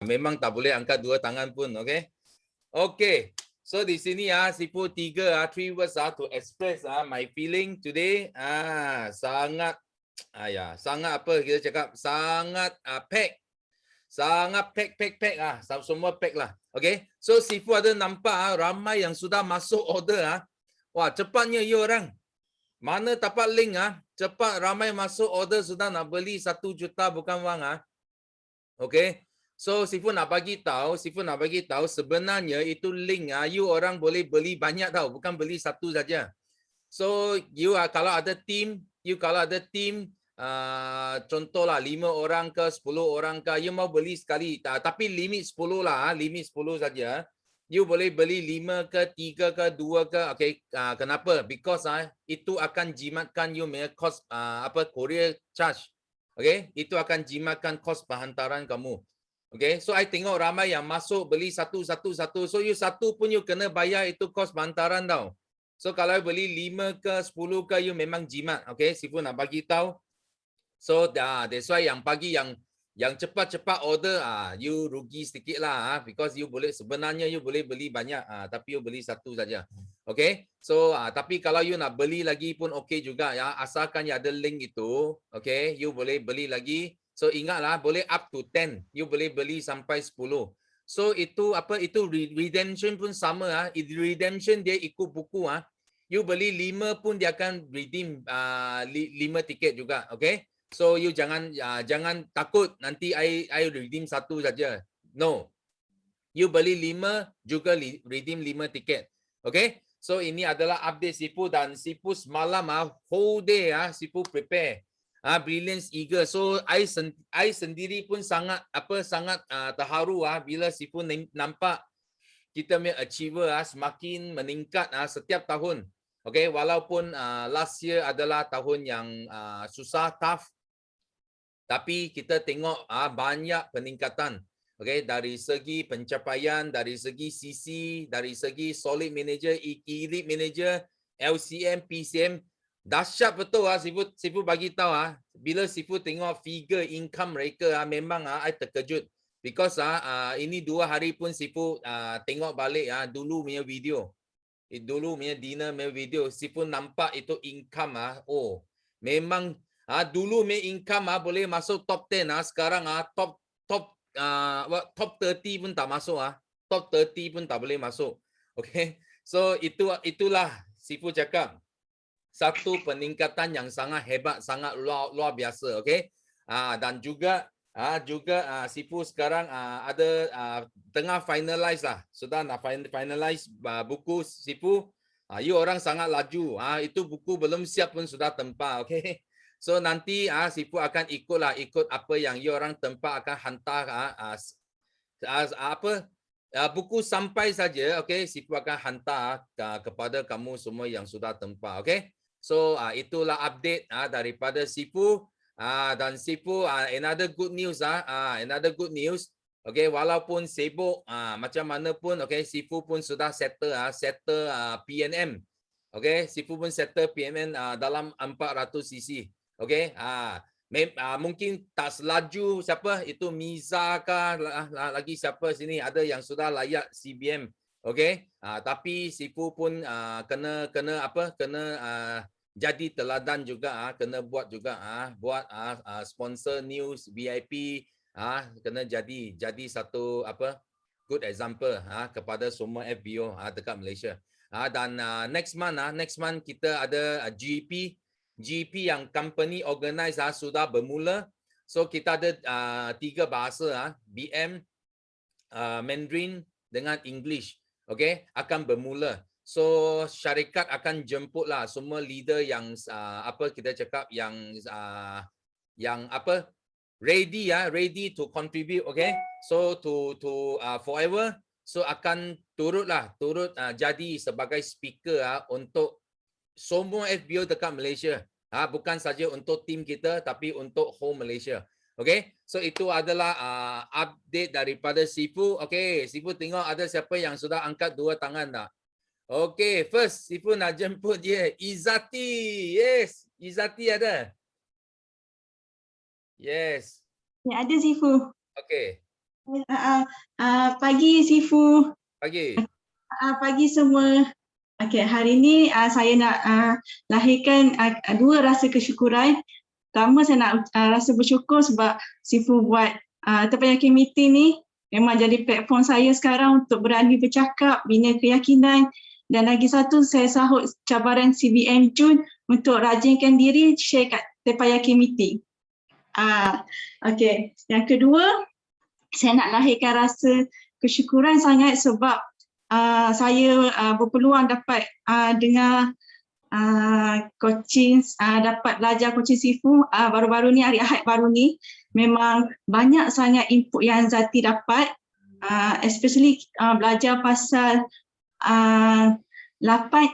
Memang tak boleh angkat dua tangan pun, okay? Okay. So di sini Sifu 3 words to express my feeling today. Sangat sangat apa kita cakap, sangat pack. Sangat pack semua pack lah. Okay. So Sifu ada nampak ramai yang sudah masuk order Wah, cepatnya you orang. Mana dapat link cepat ramai masuk order sudah nak beli 1 juta bukan wang Okay. So Sifu nak bagi tahu sebenarnya itu link you orang boleh beli banyak tau, bukan beli satu saja. So you kalau ada team, contohlah 5 orang ke 10 orang ke, you mau beli sekali, tapi limit 10 lah, limit 10 saja. You boleh beli 5 ke 3 ke 2 ke, okay. Kenapa? Because itu akan jimatkan you punya cost courier charge. Okay, itu akan jimatkan kos penghantaran kamu. Okay, so I tengok ramai yang masuk beli satu. So you satu pun you kena bayar itu kos penghantaran tau. So kalau beli 5 ke 10 ke you memang jimat. Okay, Sifu nak bagi tahu. So that's why yang pagi yang cepat-cepat order you rugi sedikit lah because you boleh sebenarnya you boleh beli banyak tapi you beli satu saja. Okay, so tapi kalau you nak beli lagi pun okay juga asalkan you ada link itu. Okay, you boleh beli lagi. So ingatlah boleh up to 10, you boleh beli sampai 10. So itu redemption pun sama redemption dia ikut buku you beli 5 pun dia akan redeem 5 tiket juga. Okay, so you jangan takut nanti I redeem satu saja. No, you beli 5 juga redeem 5 tiket. Okay, so ini adalah update Sifu dan Sifu semalam whole day Sifu prepare Brilliance Eagle. So I sendiri pun sangat terharu bila Sifu nampak kita punya achiever semakin meningkat setiap tahun. Okay, walaupun last year adalah tahun yang susah, tough, tapi kita tengok banyak peningkatan. Okay, dari segi pencapaian, dari segi CC, dari segi solid manager, elite manager, LCM, PCM, dahsyat betul Sifu bagi tahu bila Sifu tengok figure income mereka memang I terkejut because ini 2 hari pun Sifu tengok balik dulu punya video. Dulu punya dinner punya video Sifu nampak itu income memang dulu punya income boleh masuk top 10 sekarang top 30 pun tak masuk top 30 pun tak boleh masuk. Okay, so itulah Sifu cakap satu peningkatan yang sangat hebat, sangat luar biasa. Okay, dan juga Sifu sekarang ada tengah finalize sudah nak finalize buku Sifu. You orang sangat laju. Itu buku belum siap pun sudah tempah. Okay, so nanti Sifu akan ikut apa yang you orang tempah akan hantar buku sampai saja. Okay, Sifu akan hantar kepada kamu semua yang sudah tempah. Okay, so itulah update daripada Sifu. Dan Sifu another good news okay, walaupun sibuk macam mana pun okay, Sifu pun sudah settle PNM. Okay, Sifu pun settle PNM dalam 400 cc. Okay, mungkin tak selaju siapa itu Miza kah lagi siapa sini ada yang sudah layak CBM. Okay, tapi Sifu pun kena jadi teladan juga kena buat juga buat sponsor news VIP kena jadi satu good example kepada semua FBO dekat Malaysia. Dan next month kita ada GP yang company organize sudah bermula. So kita ada 3 bahasa BM, Mandarin dengan English. Okay, akan bermula. So syarikat akan jemputlah semua leader yang kita cakap yang ready to contribute. Okay, so to forever, so akan turut jadi sebagai speaker untuk semua FBO dekat Malaysia. Bukan saja untuk tim kita tapi untuk whole Malaysia. Okay, so itu adalah update daripada Sifu. Okay, Sifu tengok ada siapa yang sudah angkat 2 tangan tak? Okay, first Sifu nak jemput dia. Izzati. Yes, Izzati ada. Yes. Ya, ada Sifu. Okay. Pagi Sifu, Pagi. pagi semua. Okey, hari ini saya nak lahirkan dua rasa kesyukuran. Pertama, saya nak rasa bersyukur sebab Sifu buat Terpayaki Meeting ni memang jadi platform saya sekarang untuk berani bercakap, bina keyakinan. Dan lagi satu, saya sahut cabaran CBN Jun untuk rajinkan diri share kat Terpayaki Meeting. Okey, yang kedua, saya nak lahirkan rasa kesyukuran sangat sebab saya berpeluang dapat dengar coaching, dapat belajar coaching Sifu baru-baru ni, hari Ahad baru ni. Memang banyak sangat input yang Zati dapat, especially belajar pasal 8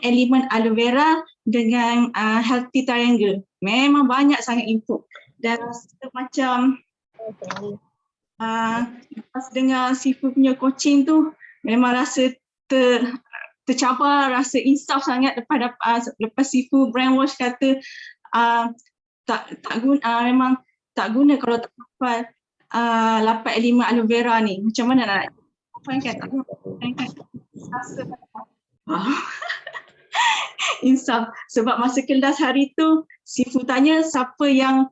elemen aloe vera dengan healthy triangle. Memang banyak sangat input dan rasa macam lepas dengar Sifu punya coaching tu memang rasa tercabar, rasa insaf sangat lepas Sifu brainwash kata tak guna, memang tak guna kalau tak hafal 8 elemen aloe vera ni. Macam mana nak hafalkan? Tak hafalkan. Insaf. Sebab masa kelas hari tu Sifu tanya siapa yang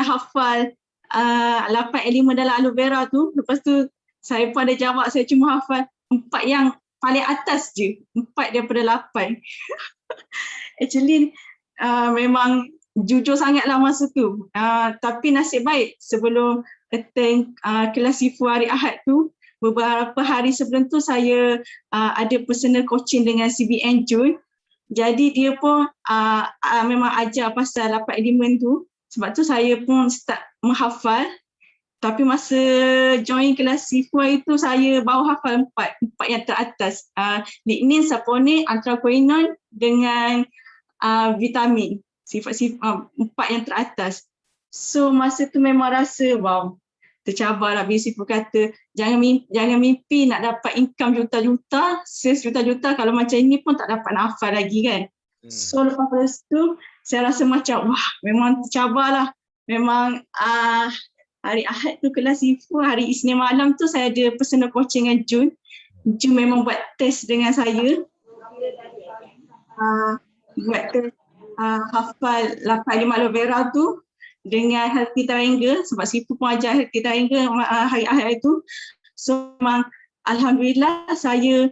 hafal 8 elemen dalam aloe vera tu. Lepas tu saya pun ada jawab, saya cuma hafal 4 yang paling atas je, 4 daripada 8. Actually memang jujur sangatlah masa tu. Tapi nasib baik sebelum attend kelas Sifu hari Ahad tu, beberapa hari sebelum tu saya ada personal coaching dengan CBN Jun. Jadi dia pun memang ajar pasal 8 elemen tu. Sebab tu saya pun start menghafal. Tapi masa join kelas Sifu itu saya baru hafal 4 yang teratas. Lignin, saponin, anthraquinone dengan vitamin. Sifat 4 yang teratas. So masa tu memang rasa wow, tercabarlah bila Sifu kata jangan mimpi nak dapat income juta-juta, sales juta-juta, kalau macam ini pun tak dapat nak hafal lagi kan. So lepas tu saya rasa macam wah, memang tercabarlah. Memang hari Ahad tu kelas Sifu, hari Isnin malam tu saya ada personal coaching dengan Jun. Jun memang buat test dengan saya. Buat test hafal 8 elemen aloe vera tu dengan healthy triangle, sebab Sifu pun ajar healthy triangle hari Ahad tu. So memang alhamdulillah saya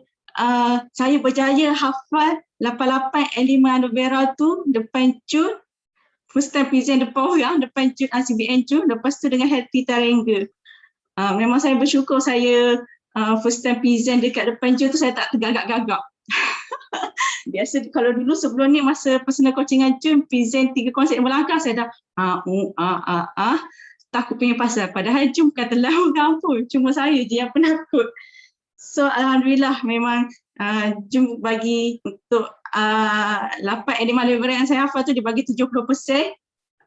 berjaya hafal 88 elemen aloe vera tu depan Jun. First time present depan orang, depan CBN Jun, lepas tu dengan healthy triangle. Memang saya bersyukur saya first time present dekat depan Jun tu saya tak tergagap-gagap. Biasa kalau dulu sebelum ni masa personal coaching dengan Jun, present 3 konsep melangkah, saya dah takut punya pasal. Padahal Jun bukan telah orang pun, cuma saya je yang penakut. So alhamdulillah memang Jun bagi untuk 8 elemen aloe vera yang saya hafal tu dia bagi 70%.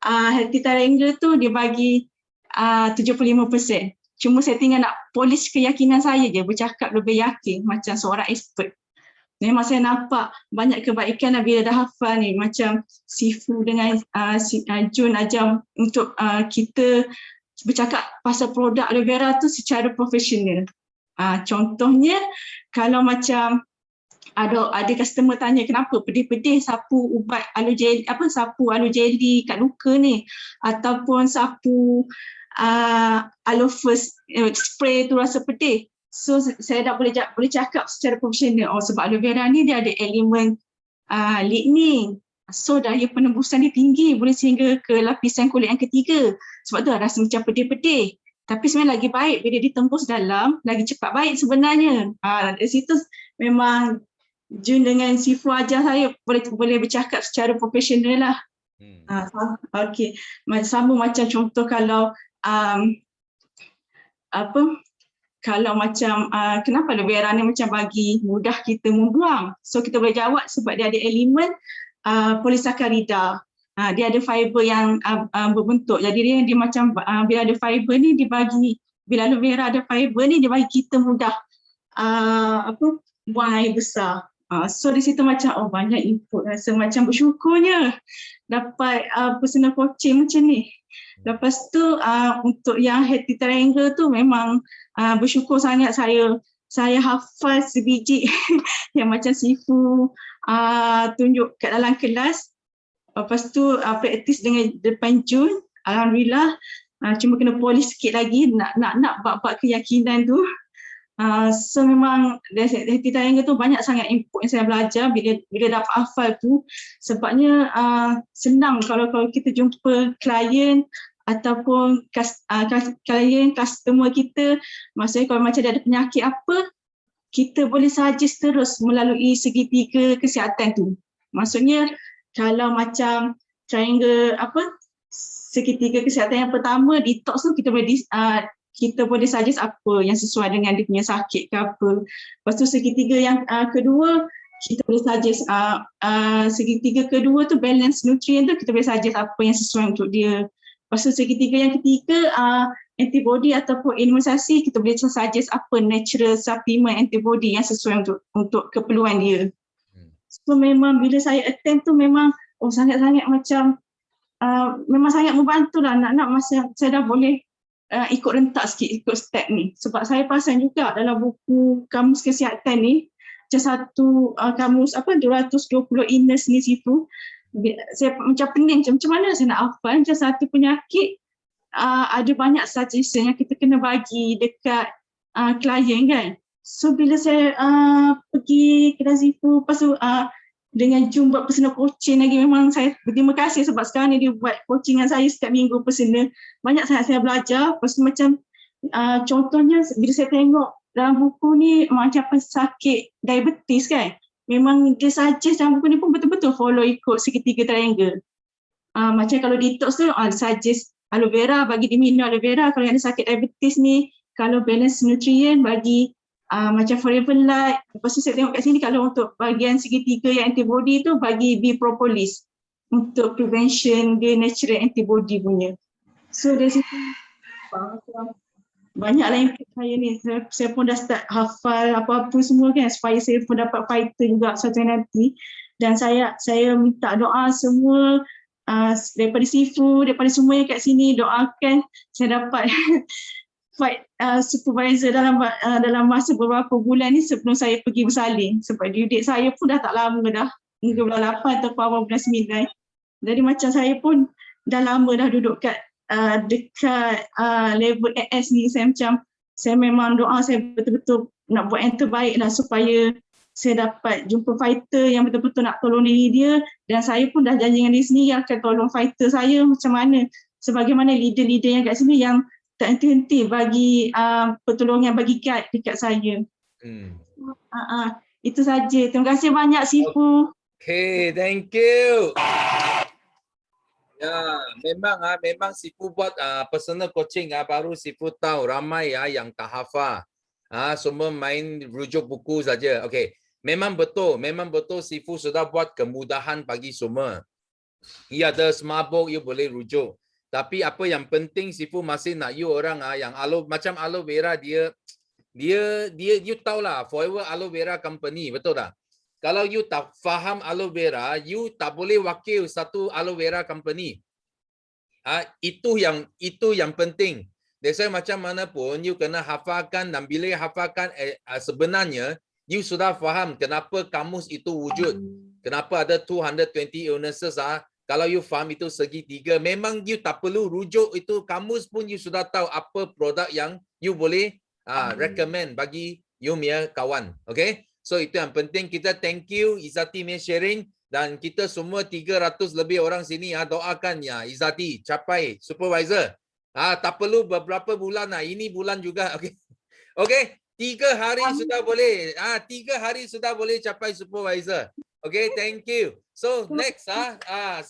Healthy triangle tu dia bagi 75%. Cuma saya tinggal nak polish keyakinan saya je, bercakap lebih yakin macam seorang expert. Memang saya nampak banyak kebaikan bila dah hafal ni, macam Sifu dengan Jun ajar untuk kita bercakap pasal produk aloe vera tu secara profesional. Contohnya kalau macam ada customer tanya kenapa pedih-pedih sapu ubat aloe jelly, sapu aloe jelly kat luka ni, ataupun sapu aloe first spray tu rasa pedih. So saya dah boleh cakap secara profesional, sebab aloe vera ni dia ada elemen lignin. So daya penembusan dia tinggi, boleh sehingga ke lapisan kulit yang ketiga. Sebab tu rasa macam pedih-pedih. Tapi sebenarnya lagi baik bila ditembus dalam, lagi cepat baik sebenarnya. Dari situ memang Jun dengan Sifu ajar saya boleh bercakap secara profesional lah. Okey, sama macam contoh kalau kalau macam kenapa aloe vera ni macam bagi mudah kita membuang. So kita boleh jawab sebab dia ada elemen polisakarida. Dia ada fiber yang berbentuk. Jadi dia macam bila ada fiber ni dia bagi, bila aloe vera ada fiber ni dia bagi kita mudah buang air besar. So di situ macam banyak input, rasa macam bersyukurnya dapat personal coaching macam ni. Lepas tu untuk yang Happy Triangle tu memang bersyukur sangat saya hafal sebiji yang macam Sifu tunjuk kat dalam kelas. Lepas tu praktis dengan depan Jun. Alhamdulillah, cuma kena polish sikit lagi nak bab-bab keyakinan tu. So memang dari Triangle tu banyak sangat input yang saya belajar bila dapat hafal tu. Sebabnya senang kalau kita jumpa klien ataupun klien, customer kita, maksudnya kalau macam dia ada penyakit apa, kita boleh suggest terus melalui segitiga kesihatan tu. Maksudnya kalau macam triangle segitiga kesihatan yang pertama, detox tu kita boleh suggest apa yang sesuai dengan dia punya sakit ke apa. Lepas tu segitiga yang kedua, kita boleh suggest segitiga kedua tu balance nutrient tu, kita boleh suggest apa yang sesuai untuk dia. Lepas tu segitiga yang ketiga, antibody ataupun imunisasi, kita boleh suggest apa natural supplement antibody yang sesuai untuk keperluan dia. So memang bila saya attend tu memang sangat-sangat macam memang sangat membantu lah nak masa saya dah boleh ikut rentak sikit, ikut step ni. Sebab saya perasan juga dalam buku Kamus Kesihatan ni, macam satu kamus 220 illness ni Sifu, saya macam pening macam mana saya nak hafal macam satu penyakit, ada banyak suggestion yang kita kena bagi dekat klien kan. So bila saya pergi kedai Sifu, lepas tu dengan Jun buat personal coaching lagi, memang saya berterima kasih sebab sekarang ni dia buat coaching dengan saya setiap minggu personal. Banyak sangat saya belajar. Lepas tu macam contohnya bila saya tengok dalam buku ni macam sakit diabetes kan, memang dia suggest dalam buku ni pun betul-betul follow ikut segitiga triangle. Macam kalau detox tu suggest aloe vera, bagi dia minum aloe vera. Kalau yang ada sakit diabetes ni, kalau balance nutrient bagi macam Forever Light. Lepas tu saya tengok kat sini kalau untuk bahagian segitiga yang antibody tu bagi B propolis untuk prevention dia natural antibody punya. So dari situ banyaklah input saya ni. Saya pun dah start hafal apa-apa semua kan supaya saya pun dapat fighter juga suatu nanti. Dan saya minta doa semua daripada Sifu, daripada semua yang kat sini, doakan saya dapat fight supervisor dalam masa beberapa bulan ni sebelum saya pergi bersalin. Sebab due date saya pun dah tak lama dah, hingga bulan 8 atau awal bulan 9. Jadi macam saya pun dah lama dah duduk kat dekat level AS ni. Saya memang doa saya betul-betul nak buat yang terbaik lah supaya saya dapat jumpa fighter yang betul-betul nak tolong diri dia. Dan saya pun dah janji dengan diri sendiri akan tolong fighter saya macam mana, sebagaimana leader-leader yang kat sini yang tak henti-henti bagi pertolongan, bagi guide dekat saya. Itu saja. Terima kasih banyak Sifu. Okay, thank you. Ya, memang Sifu buat personal coaching baru Sifu tahu ramai yang tak hafal. Semua main rujuk buku saja. Okay, memang betul Sifu sudah buat kemudahan bagi semua. Ia ada semabuk, you boleh rujuk. Tapi apa yang penting Sifu masih nak you orang yang macam aloe vera dia you tahulah Forever Aloe Vera Company, betul tak? Kalau you tak faham aloe vera, you tak boleh wakil satu aloe vera company. Itu yang penting. That's why macam mana pun you kena hafalkan, dan bila hafalkan sebenarnya you sudah faham kenapa kamus itu wujud. Kenapa ada 220 illnesses kalau you faham itu segitiga, memang you tak perlu rujuk itu kamus pun you sudah tahu apa produk yang you boleh recommend bagi you punya kawan. Okay? So itu yang penting. Kita thank you Izzati punya sharing, dan kita semua 300 lebih orang sini doakan ya Izzati capai supervisor. Tak perlu beberapa bulan ini bulan juga. Okay. Okay, 3 hari sudah boleh. 3 hari sudah boleh capai supervisor. Okay, thank you. So next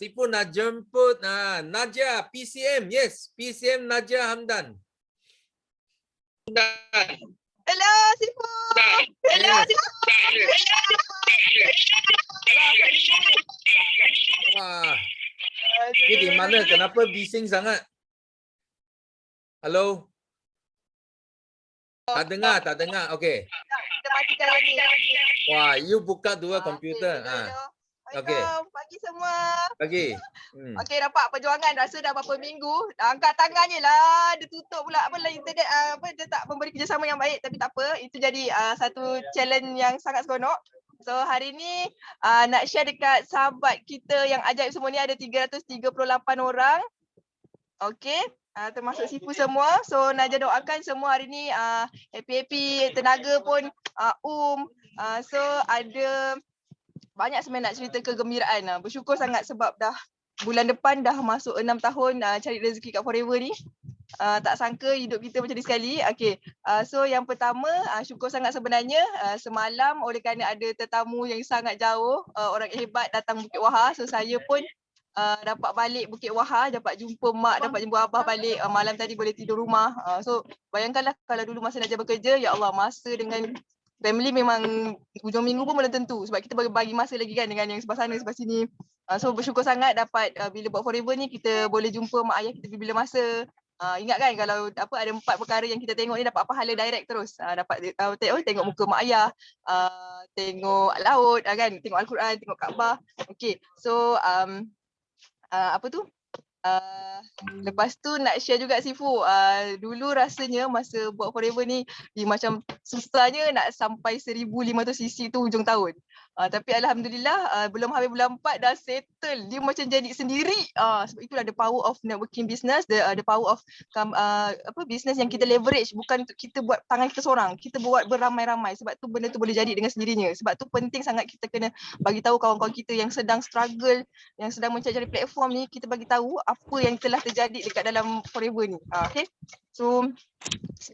Sifu nak jemput Najia PCM. Yes, PCM Najia Hamdan. Hello Sifu. Hello Sifu. Wah. Ini di mana? Kenapa bising sangat? Halo? Tak dengar. Okey. Kita matikan lagi. Wah, you buka dua komputer. Okey. Pagi semua. Bagi. Okey, dapat perjuangan rasa dah berapa minggu. Dah angkat tangan je lah. Dia tutup pula internet, dia tak memberi kerjasama yang baik, tapi tak apa. Itu jadi satu challenge yang sangat seronok. So hari ni nak share dekat sahabat kita yang ajaib semua ni, ada 338 orang. Okey. Termasuk Sifu semua. So Najah doakan semua hari ni happy-happy, tenaga pun so ada banyak sebenarnya nak cerita kegembiraan. Bersyukur sangat sebab dah bulan depan dah masuk 6 tahun cari rezeki kat Forever ni. Tak sangka hidup kita macam ni sekali. Okay. So yang pertama, syukur sangat sebenarnya semalam oleh kerana ada tetamu yang sangat jauh, orang hebat datang Bukit Wahar. So saya pun dapat balik Bukit Wahar, dapat jumpa mak, dapat jumpa abah balik. Malam tadi boleh tidur rumah. So bayangkanlah kalau dulu masa Najah bekerja, ya Allah, masa dengan family memang hujung minggu pun belum tentu sebab kita bagi masa lagi kan dengan yang sebelah sana sebelah sini. So bersyukur sangat dapat bila buat Forever ni kita boleh jumpa mak ayah kita bila masa. Ingat kan kalau ada 4 perkara yang kita tengok ni dapat pahala direct terus. Dapat tengok muka mak ayah, tengok laut kan, tengok Al-Quran, tengok Kaabah. Okey. So lepas tu nak share juga Sifu, dulu rasanya masa buat Forever ni macam susahnya nak sampai 1500cc tu hujung tahun. Tapi alhamdulillah belum habis bulan 4 dah settle. Dia macam jadi sendiri. Sebab itulah the power of networking business, the power of business yang kita leverage, bukan untuk kita buat tangan kita seorang. Kita buat beramai-ramai sebab tu benda tu boleh jadi dengan sendirinya. Sebab tu penting sangat kita kena bagi tahu kawan-kawan kita yang sedang struggle, yang sedang mencari platform ni, kita bagi tahu apa yang telah terjadi dekat dalam Forever ni. Okay. So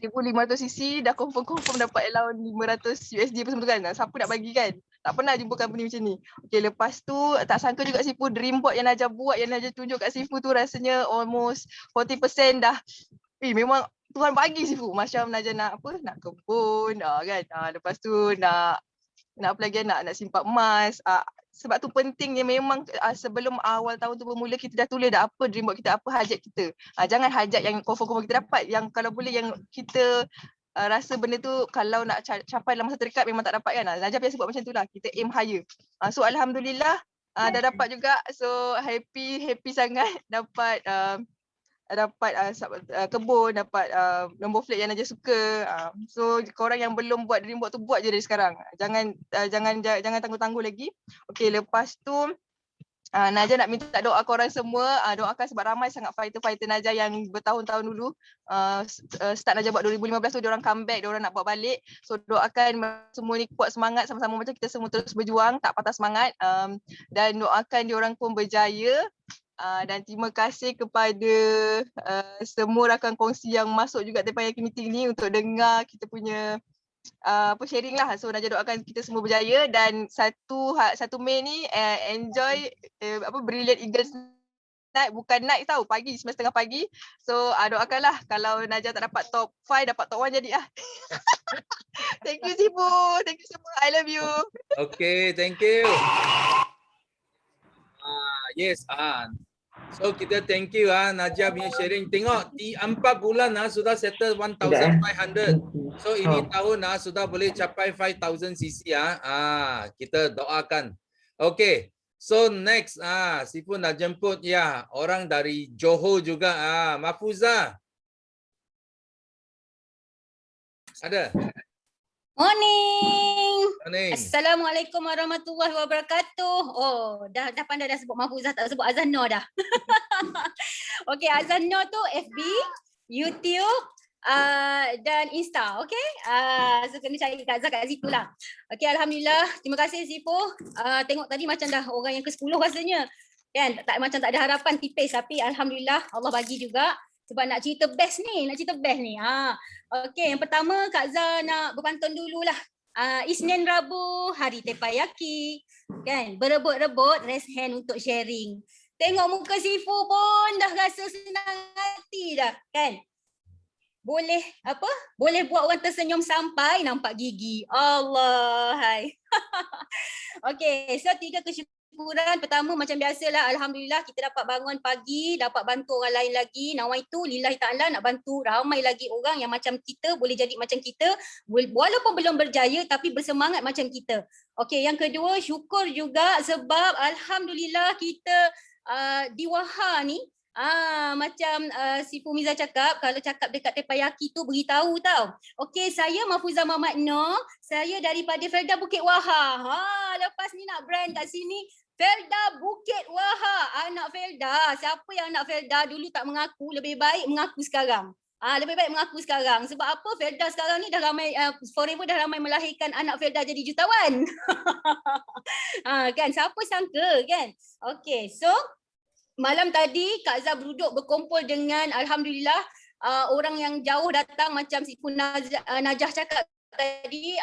1500cc dah confirm dapat allowance 500 USD apa semua tu kan. Siapa nak bagi kan? Tak pernah jumpa company macam ni. Okay, lepas tu tak sangka juga Sifu dream board yang Najah buat, yang Najah tunjuk kat Sifu tu rasanya almost 40% dah. Memang Tuhan bagi Sifu. Macam Najah nak nak kebun kan. Lepas tu nak apa lagi, nak simpan emas. Sebab tu pentingnya memang sebelum awal tahun tu bermula kita dah tulis dah apa dream board kita, apa hajat kita. Jangan hajat yang confirm kita dapat, yang kalau boleh yang kita rasa benda tu kalau nak capai dalam masa terdekat memang tak dapat kan. Najah biasa buat macam tu lah, kita aim higher. So alhamdulillah dah dapat juga. So happy sangat dapat kebun, dapat nombor flat yang Najah suka. So korang yang belum buat dream board tu, buat je dari sekarang. Jangan tangguh-tangguh lagi. Okey, lepas tu Najah nak minta doa korang semua, doakan sebab ramai sangat fighter-fighter Najah yang bertahun-tahun dulu start Najah buat 2015 tu, diorang comeback, diorang nak buat balik. So doakan semua ni kuat semangat sama-sama macam kita semua terus berjuang, tak patah semangat, dan doakan diorang pun berjaya. Dan terima kasih kepada semua rakan kongsi yang masuk juga Teppanyaki meeting ni untuk dengar kita punya sharing lah. So Najah doakan kita semua berjaya, dan 1 Mei ni enjoy Brilliant Eagles night, bukan night tau, pagi, 9:30 pagi. So doakanlah kalau Najah tak dapat top 5, dapat top 1 jadi lah. Thank you Sifu, thank you semua, I love you. Okay, thank you. Yes, so kita thank you Najah punya sharing. Tengok di 4 bulan sudah settle 1,500. So ini tahun sudah boleh capai 5,000 cc kita doakan. Okay. So next Sifu nak jemput orang dari Johor juga, Mahfuza. Ada? Morning. Morning. Assalamualaikum warahmatullahi wabarakatuh. Oh, dah pandai dah sebut Mahfuzah, tak sebut Azan Nur dah. Okey, Azan Nur tu FB, YouTube, dan Insta. Okey. So kena cari Kak Azhar kat situ lah. Okey, alhamdulillah. Terima kasih Sifu. Tengok tadi macam dah orang yang ke-10 rasanya. Kan? Macam tak ada harapan, tipis, tapi alhamdulillah Allah bagi juga. Sebab nak cerita best ni. Okey, yang pertama Kak Zah nak berpantun dululah. Isnin Rabu hari Teppanyaki. Kan? Berebut-rebut raise hand untuk sharing. Tengok muka Sifu pun dah rasa senang hati dah, kan? Boleh buat orang tersenyum sampai nampak gigi. Allah hai. Okey, so 3 kesyukuran syukuran pertama macam biasalah, alhamdulillah kita dapat bangun pagi, dapat bantu orang lain lagi. Nawaitu lillahi ta'ala nak bantu ramai lagi orang yang macam kita, boleh jadi macam kita, walaupun belum berjaya tapi bersemangat macam kita. Okey, yang kedua syukur juga sebab alhamdulillah kita di Waha ni macam si Fumiza cakap, kalau cakap dekat Tepayaki tu beritahu tau. Okey, saya Mahfuzah Muhammad Noor, saya daripada Felda Bukit Waha. Lepas ni nak brand kat sini, Felda Bukit Waha. Anak Felda, siapa yang anak Felda dulu tak mengaku, lebih baik mengaku sekarang. Lebih baik mengaku sekarang. Sebab apa? Felda sekarang ni dah ramai, Forever dah ramai melahirkan anak Felda jadi jutawan. Kan, siapa sangka kan? Okey, so malam tadi Kak Zah duduk berkumpul dengan alhamdulillah orang yang jauh datang macam si Najah cakap tadi,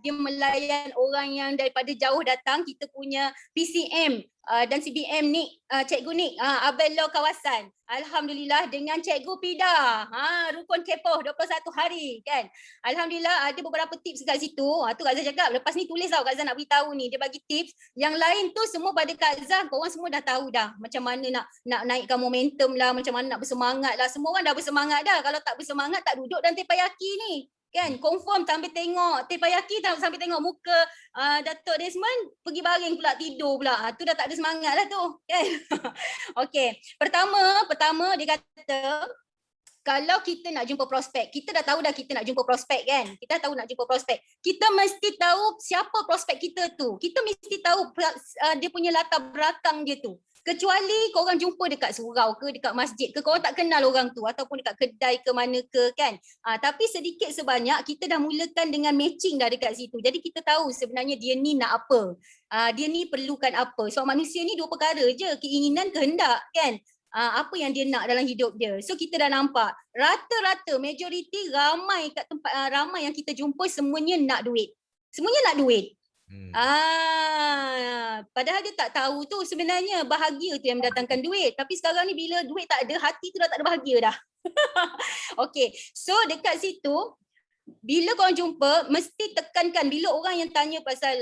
dia melayan orang yang daripada jauh datang. Kita punya PCM dan CBM ni, Cikgu Nik, Abel Law Kawasan. Alhamdulillah dengan Cikgu Pida, rukun kepoh 21 hari kan. Alhamdulillah ada beberapa tips kat situ. Tu Kak Zah cakap, lepas ni tulis tau Kak Zah nak beritahu ni. Dia bagi tips. Yang lain tu semua pada Kak Zah, korang semua dah tahu dah. Macam mana nak naikkan momentum lah, macam mana nak bersemangat lah. Semua orang dah bersemangat dah. Kalau tak bersemangat tak duduk dalam Tepayaki ni. Kan, confirm sampai tengok Tepayaki, sampai tengok muka Datuk Desmond, pergi baring pula, tidur pula. Tu dah tak ada semangat lah tu kan. Okey, pertama dia kata kalau kita nak jumpa prospek, kita dah tahu dah kita nak jumpa prospek kan. Kita tahu nak jumpa prospek. Kita mesti tahu siapa prospek kita tu. Kita mesti tahu dia punya latar belakang dia tu. Kecuali korang jumpa dekat surau ke, dekat masjid ke, korang tak kenal orang tu, ataupun dekat kedai ke mana ke kan. Tapi sedikit sebanyak kita dah mulakan dengan matching dah dekat situ. Jadi kita tahu sebenarnya dia ni nak apa. Dia ni perlukan apa. So manusia ni dua perkara je, keinginan, kehendak kan. Apa yang dia nak dalam hidup dia. So kita dah nampak rata-rata majoriti ramai kat tempat ramai yang kita jumpa semuanya nak duit. Semuanya nak duit. Padahal dia tak tahu tu sebenarnya bahagia tu yang mendatangkan duit. Tapi sekarang ni bila duit tak ada, hati tu dah tak ada bahagia dah. Okey, so dekat situ bila korang jumpa, mesti tekankan bila orang yang tanya pasal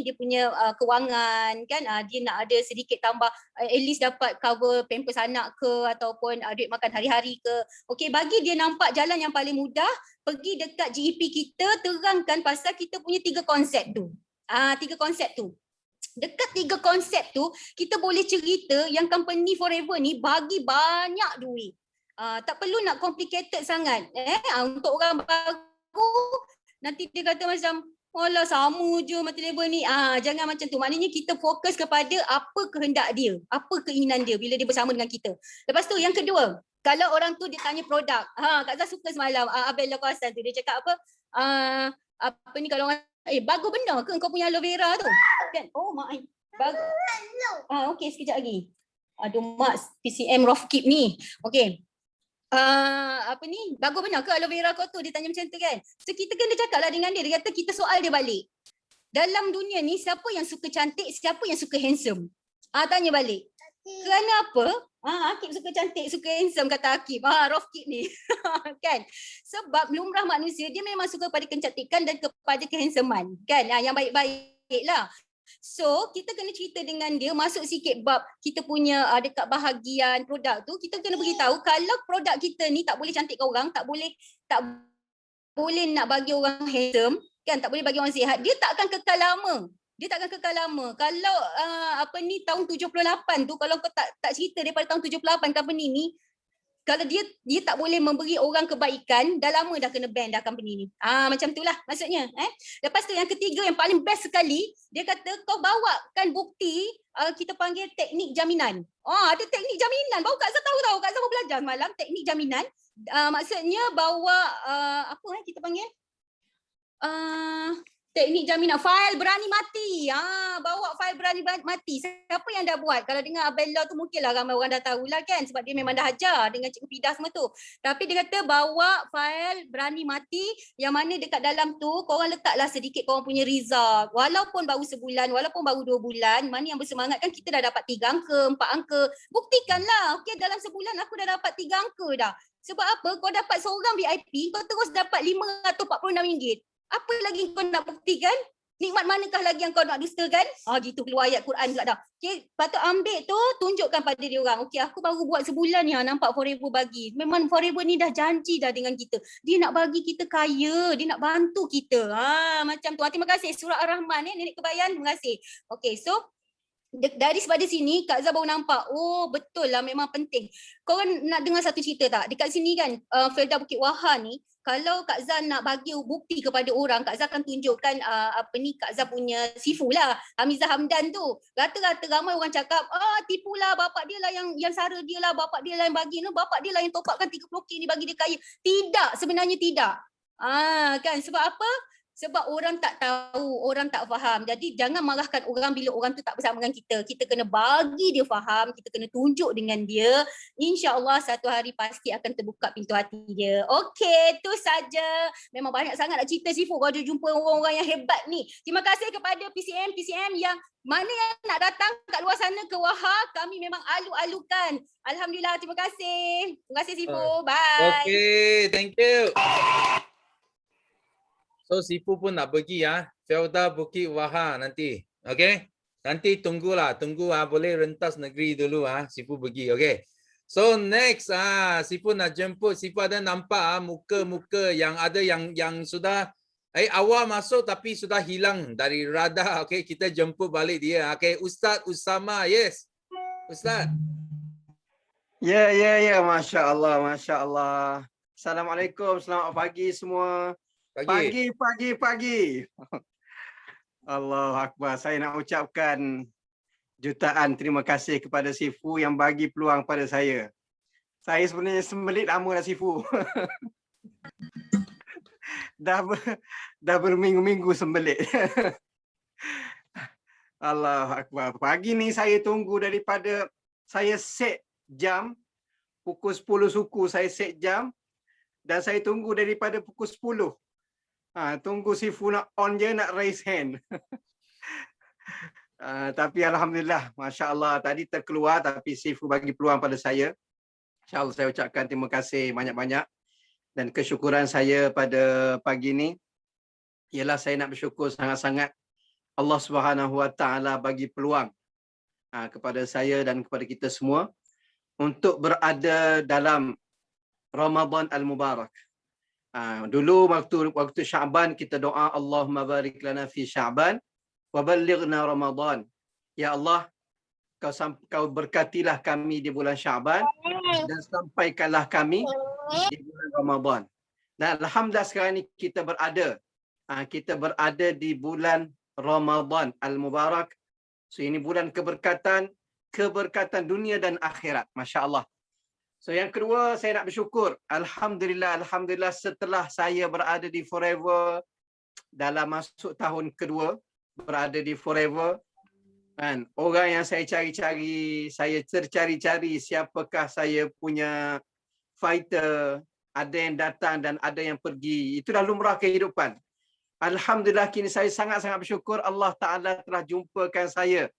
dia punya kewangan kan, dia nak ada sedikit tambah, at least dapat cover pampers anak ke, ataupun duit makan hari-hari ke. Okey, bagi dia nampak jalan yang paling mudah, pergi dekat GEP kita, terangkan pasal kita punya 3 konsep tu. 3 konsep tu. Dekat 3 konsep tu, kita boleh cerita yang company Forever ni bagi banyak duit. Tak perlu nak complicated sangat. Untuk orang baru, nanti dia kata macam, alah sama je mati label ni. Jangan macam tu. Maknanya kita fokus kepada apa kehendak dia, apa keinginan dia bila dia bersama dengan kita. Lepas tu yang kedua, kalau orang tu dia tanya produk. Kak Zah suka semalam Abel Law Kawasan tu, dia cakap apa ni kalau orang, bagus benar ke kau punya aloe vera tu? Kan? Oh mak ai. Bagus. Okey, sekejap lagi. Aduh mak, PCM rough keep ni. Okey. Bagus benar ke aloe vera kau tu? Dia tanya macam tu kan. So kita kena cakap lah dengan dia. Dia kata kita soal dia balik. Dalam dunia ni siapa yang suka cantik, siapa yang suka handsome? Tanya balik. Kerana apa? Akib suka cantik, suka handsome kata Akib. Rough keep ni. Kan? Sebab lumrah manusia dia memang suka pada kecantikan dan kepada kehandsomean. Kan? Yang baik-baik lah. So kita kena cerita dengan dia, masuk sikit bab kita punya dekat bahagian produk tu. Kita kena beritahu kalau produk kita ni tak boleh cantikkan orang, tak boleh nak bagi orang handsome kan, tak boleh bagi orang sihat, dia tak akan kekal lama. Dia tak akan kekal lama. Kalau tahun 78 tu, kalau kau tak cerita daripada tahun 78 company ni, kalau dia tak boleh memberi orang kebaikan, dah lama dah kena ban dah company ni. Macam itulah maksudnya. Lepas tu yang ketiga yang paling best sekali, dia kata kau bawakan bukti, kita panggil teknik jaminan. Ada teknik jaminan. Baru Kak Zah tahu. Kak Zah belajar malam teknik jaminan. Maksudnya bawa kita panggil teknik jaminan, fail berani mati. Bawa fail berani mati. Siapa yang dah buat? Kalau dengar Abel Law tu mungkinlah ramai orang dah tahulah kan, sebab dia memang dah ajar dengan Cikgu Pida semua tu. Tapi dia kata bawa fail berani mati, yang mana dekat dalam tu korang letaklah sedikit korang punya result. Walaupun baru sebulan, walaupun baru 2 bulan, mana yang bersemangat kan kita dah dapat 3 angka, 4 angka. Buktikanlah. Okey, dalam sebulan aku dah dapat 3 angka dah. Sebab apa? Kau dapat seorang VIP, kau terus dapat RM546. Apa lagi kau nak buktikan? Nikmat manakah lagi yang kau nak dustakan? Gitu keluar ayat Quran pula dah. Okay, patut ambil tu, tunjukkan pada dia orang. Okay, aku baru buat sebulan ni, nampak Forever bagi. Memang Forever ni dah janji dah dengan kita. Dia nak bagi kita kaya, dia nak bantu kita. Macam tu. Terima kasih Surah Ar-Rahman ni, Nenek Kebayan. Terima kasih. Okay, so dari pada sini Kak Zah baru nampak, oh betul lah memang penting. Korang nak dengar satu cerita tak? Dekat sini kan, Felda Bukit Wahar ni, kalau Kak Zah nak bagi bukti kepada orang, Kak Zah akan tunjukkan Kak Zah punya sifu lah, Hamizah Hamdan tu. Rata-rata ramai orang cakap, tipulah bapak dia lah yang sara dia lah, bapak dia lah yang bagi, bapak dia lah yang top upkan 30k ni bagi dia kaya. Tidak, sebenarnya tidak. Kan, sebab apa? Sebab orang tak tahu, orang tak faham. Jadi jangan marahkan orang bila orang tu tak bersama dengan kita. Kita kena bagi dia faham, kita kena tunjuk dengan dia. InsyaAllah satu hari pasti akan terbuka pintu hati dia. Okey, tu saja. Memang banyak sangat nak cerita Sifu kalau dia jumpa orang-orang yang hebat ni. Terima kasih kepada PCM yang mana yang nak datang kat luar sana ke Wahar, kami memang alu-alukan. Alhamdulillah, terima kasih. Terima kasih Sifu. Bye. Okay, thank you. So Sifu pun nak pergi Felda Bukit Wahar nanti. Okay? Nanti tunggu boleh rentas negeri dulu Sifu pergi. Okay. So next Sifu nak jemput. Sifu ada nampak muka-muka yang ada yang sudah awal masuk tapi sudah hilang dari radar. Okay, kita jemput balik dia. Okay, Ustaz Usama. Yes. Ustaz. Ya, Masya Allah. Assalamualaikum, selamat pagi semua. Pagi. Allahu Akbar. Saya nak ucapkan jutaan terima kasih kepada Sifu yang bagi peluang pada saya. Saya sebenarnya sembelit lama dah Sifu. dah berminggu-minggu sembelit. Allahu Akbar. Pagi ni saya tunggu daripada saya set jam pukul 10 suku saya set jam dan saya tunggu daripada pukul 10. Tunggu Sifu nak on je, nak raise hand. Tapi Alhamdulillah, Masya Allah, tadi terkeluar tapi Sifu bagi peluang pada saya. InsyaAllah saya ucapkan terima kasih banyak-banyak. Dan kesyukuran saya pada pagi ni, ialah saya nak bersyukur sangat-sangat Allah Subhanahu Wa Taala bagi peluang kepada saya dan kepada kita semua untuk berada dalam Ramadan Al-Mubarak. Dulu waktu Sya'ban kita doa Allahumma barik lana fi Sya'ban wa ballighna Ramadan. Ya Allah, kau berkatilah kami di bulan Sya'ban dan sampaikanlah kami di bulan Ramadan. Dan alhamdulillah sekarang ni kita berada di bulan Ramadan Al-Mubarak. So ini bulan keberkatan dunia dan akhirat. Masya-Allah. So yang kedua, saya nak bersyukur. Alhamdulillah setelah saya berada di Forever dalam masuk tahun kedua, berada di Forever, kan, orang yang saya cari-cari, saya tercari-cari siapakah saya punya fighter, ada yang datang dan ada yang pergi. Itulah lumrah kehidupan. Alhamdulillah kini saya sangat-sangat bersyukur Allah Ta'ala telah jumpakan saya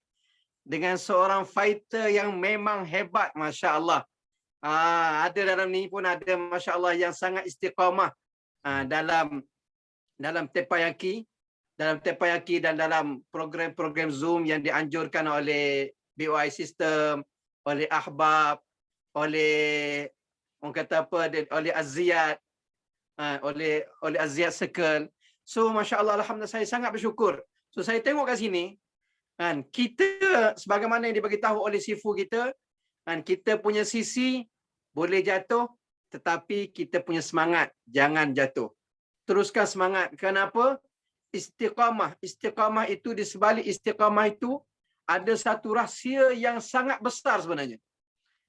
dengan seorang fighter yang memang hebat, Masya Allah. Ada dalam ni pun ada Masya Allah yang sangat istiqamah dalam tepayaki dan dalam program-program Zoom yang dianjurkan oleh BOI System, oleh Ahbab, oleh orang kata apa, oleh Aziyad, oleh Aziyad Circle. So Masya Allah, Alhamdulillah saya sangat bersyukur. So saya tengok kat sini, kan, kita sebagaimana yang dibagi tahu oleh Sifu kita, kan, kita punya sisi boleh jatuh tetapi kita punya semangat jangan jatuh. Teruskan semangat. Kenapa? Istiqamah. Istiqamah itu, di sebalik istiqamah itu ada satu rahsia yang sangat besar sebenarnya.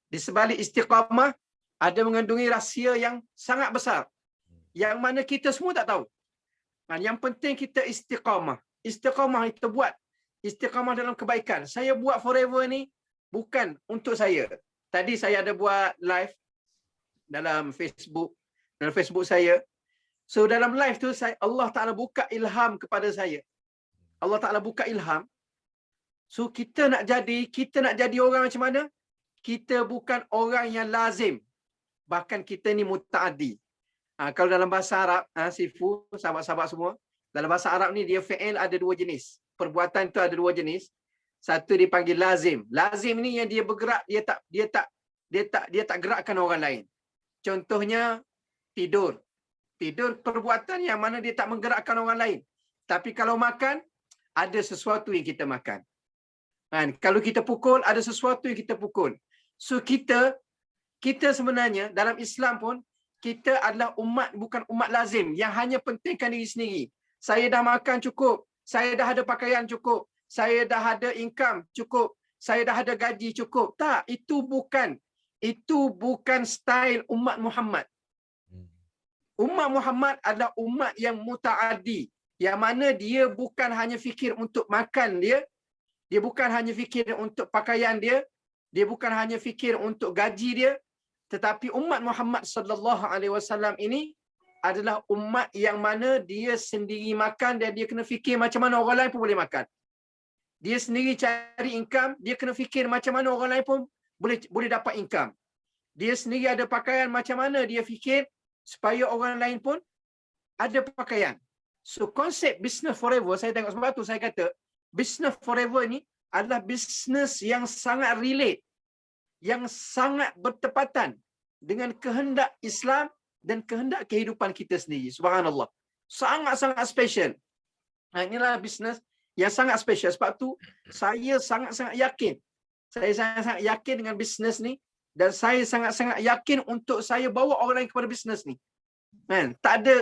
Di sebalik istiqamah ada mengandungi rahsia yang sangat besar yang mana kita semua tak tahu. Yang penting kita istiqamah. Istiqamah kita buat. Istiqamah dalam kebaikan. Saya buat Forever ni bukan untuk saya. Tadi saya ada buat live dalam Facebook saya. So dalam live tu Allah Ta'ala buka ilham kepada saya. Allah Ta'ala buka ilham. So kita nak jadi orang macam mana? Kita bukan orang yang lazim. Bahkan kita ni muta'addi. Kalau dalam bahasa Arab, Sifu, sahabat-sahabat semua, Dalam bahasa Arab ni dia fi'il ada dua jenis. Perbuatan itu ada dua jenis. Satu dipanggil lazim. Lazim ni yang dia bergerak, dia tak gerakkan orang lain. Contohnya tidur. Tidur perbuatan yang mana dia tak menggerakkan orang lain. Tapi kalau makan, ada sesuatu yang kita makan. Kan? Kalau kita pukul, ada sesuatu yang kita pukul. So kita sebenarnya dalam Islam pun, kita adalah umat, bukan umat lazim yang hanya pentingkan diri sendiri. Saya dah makan cukup, saya dah ada pakaian cukup, saya dah ada income cukup, saya dah ada gaji cukup. Tak, itu bukan style umat Muhammad. Umat Muhammad adalah umat yang mutaaddi, yang mana dia bukan hanya fikir untuk makan dia bukan hanya fikir untuk pakaian dia bukan hanya fikir untuk gaji dia, tetapi umat Muhammad sallallahu alaihi wasallam ini adalah umat yang mana dia sendiri makan dan dia kena fikir macam mana orang lain pun boleh makan. Dia sendiri cari income, dia kena fikir macam mana orang lain pun boleh dapat income. Dia sendiri ada pakaian, macam mana dia fikir supaya orang lain pun ada pakaian. So konsep business forever, saya tengok sebab tu saya kata business forever ni adalah business yang sangat relate, yang sangat bertepatan dengan kehendak Islam dan kehendak kehidupan kita sendiri. Subhanallah. Sangat-sangat special. Inilah business yang sangat special. Sebab tu saya sangat-sangat yakin. Saya sangat-sangat yakin dengan business ni, dan saya sangat-sangat yakin untuk saya bawa orang lain kepada business ni. Kan? Tak ada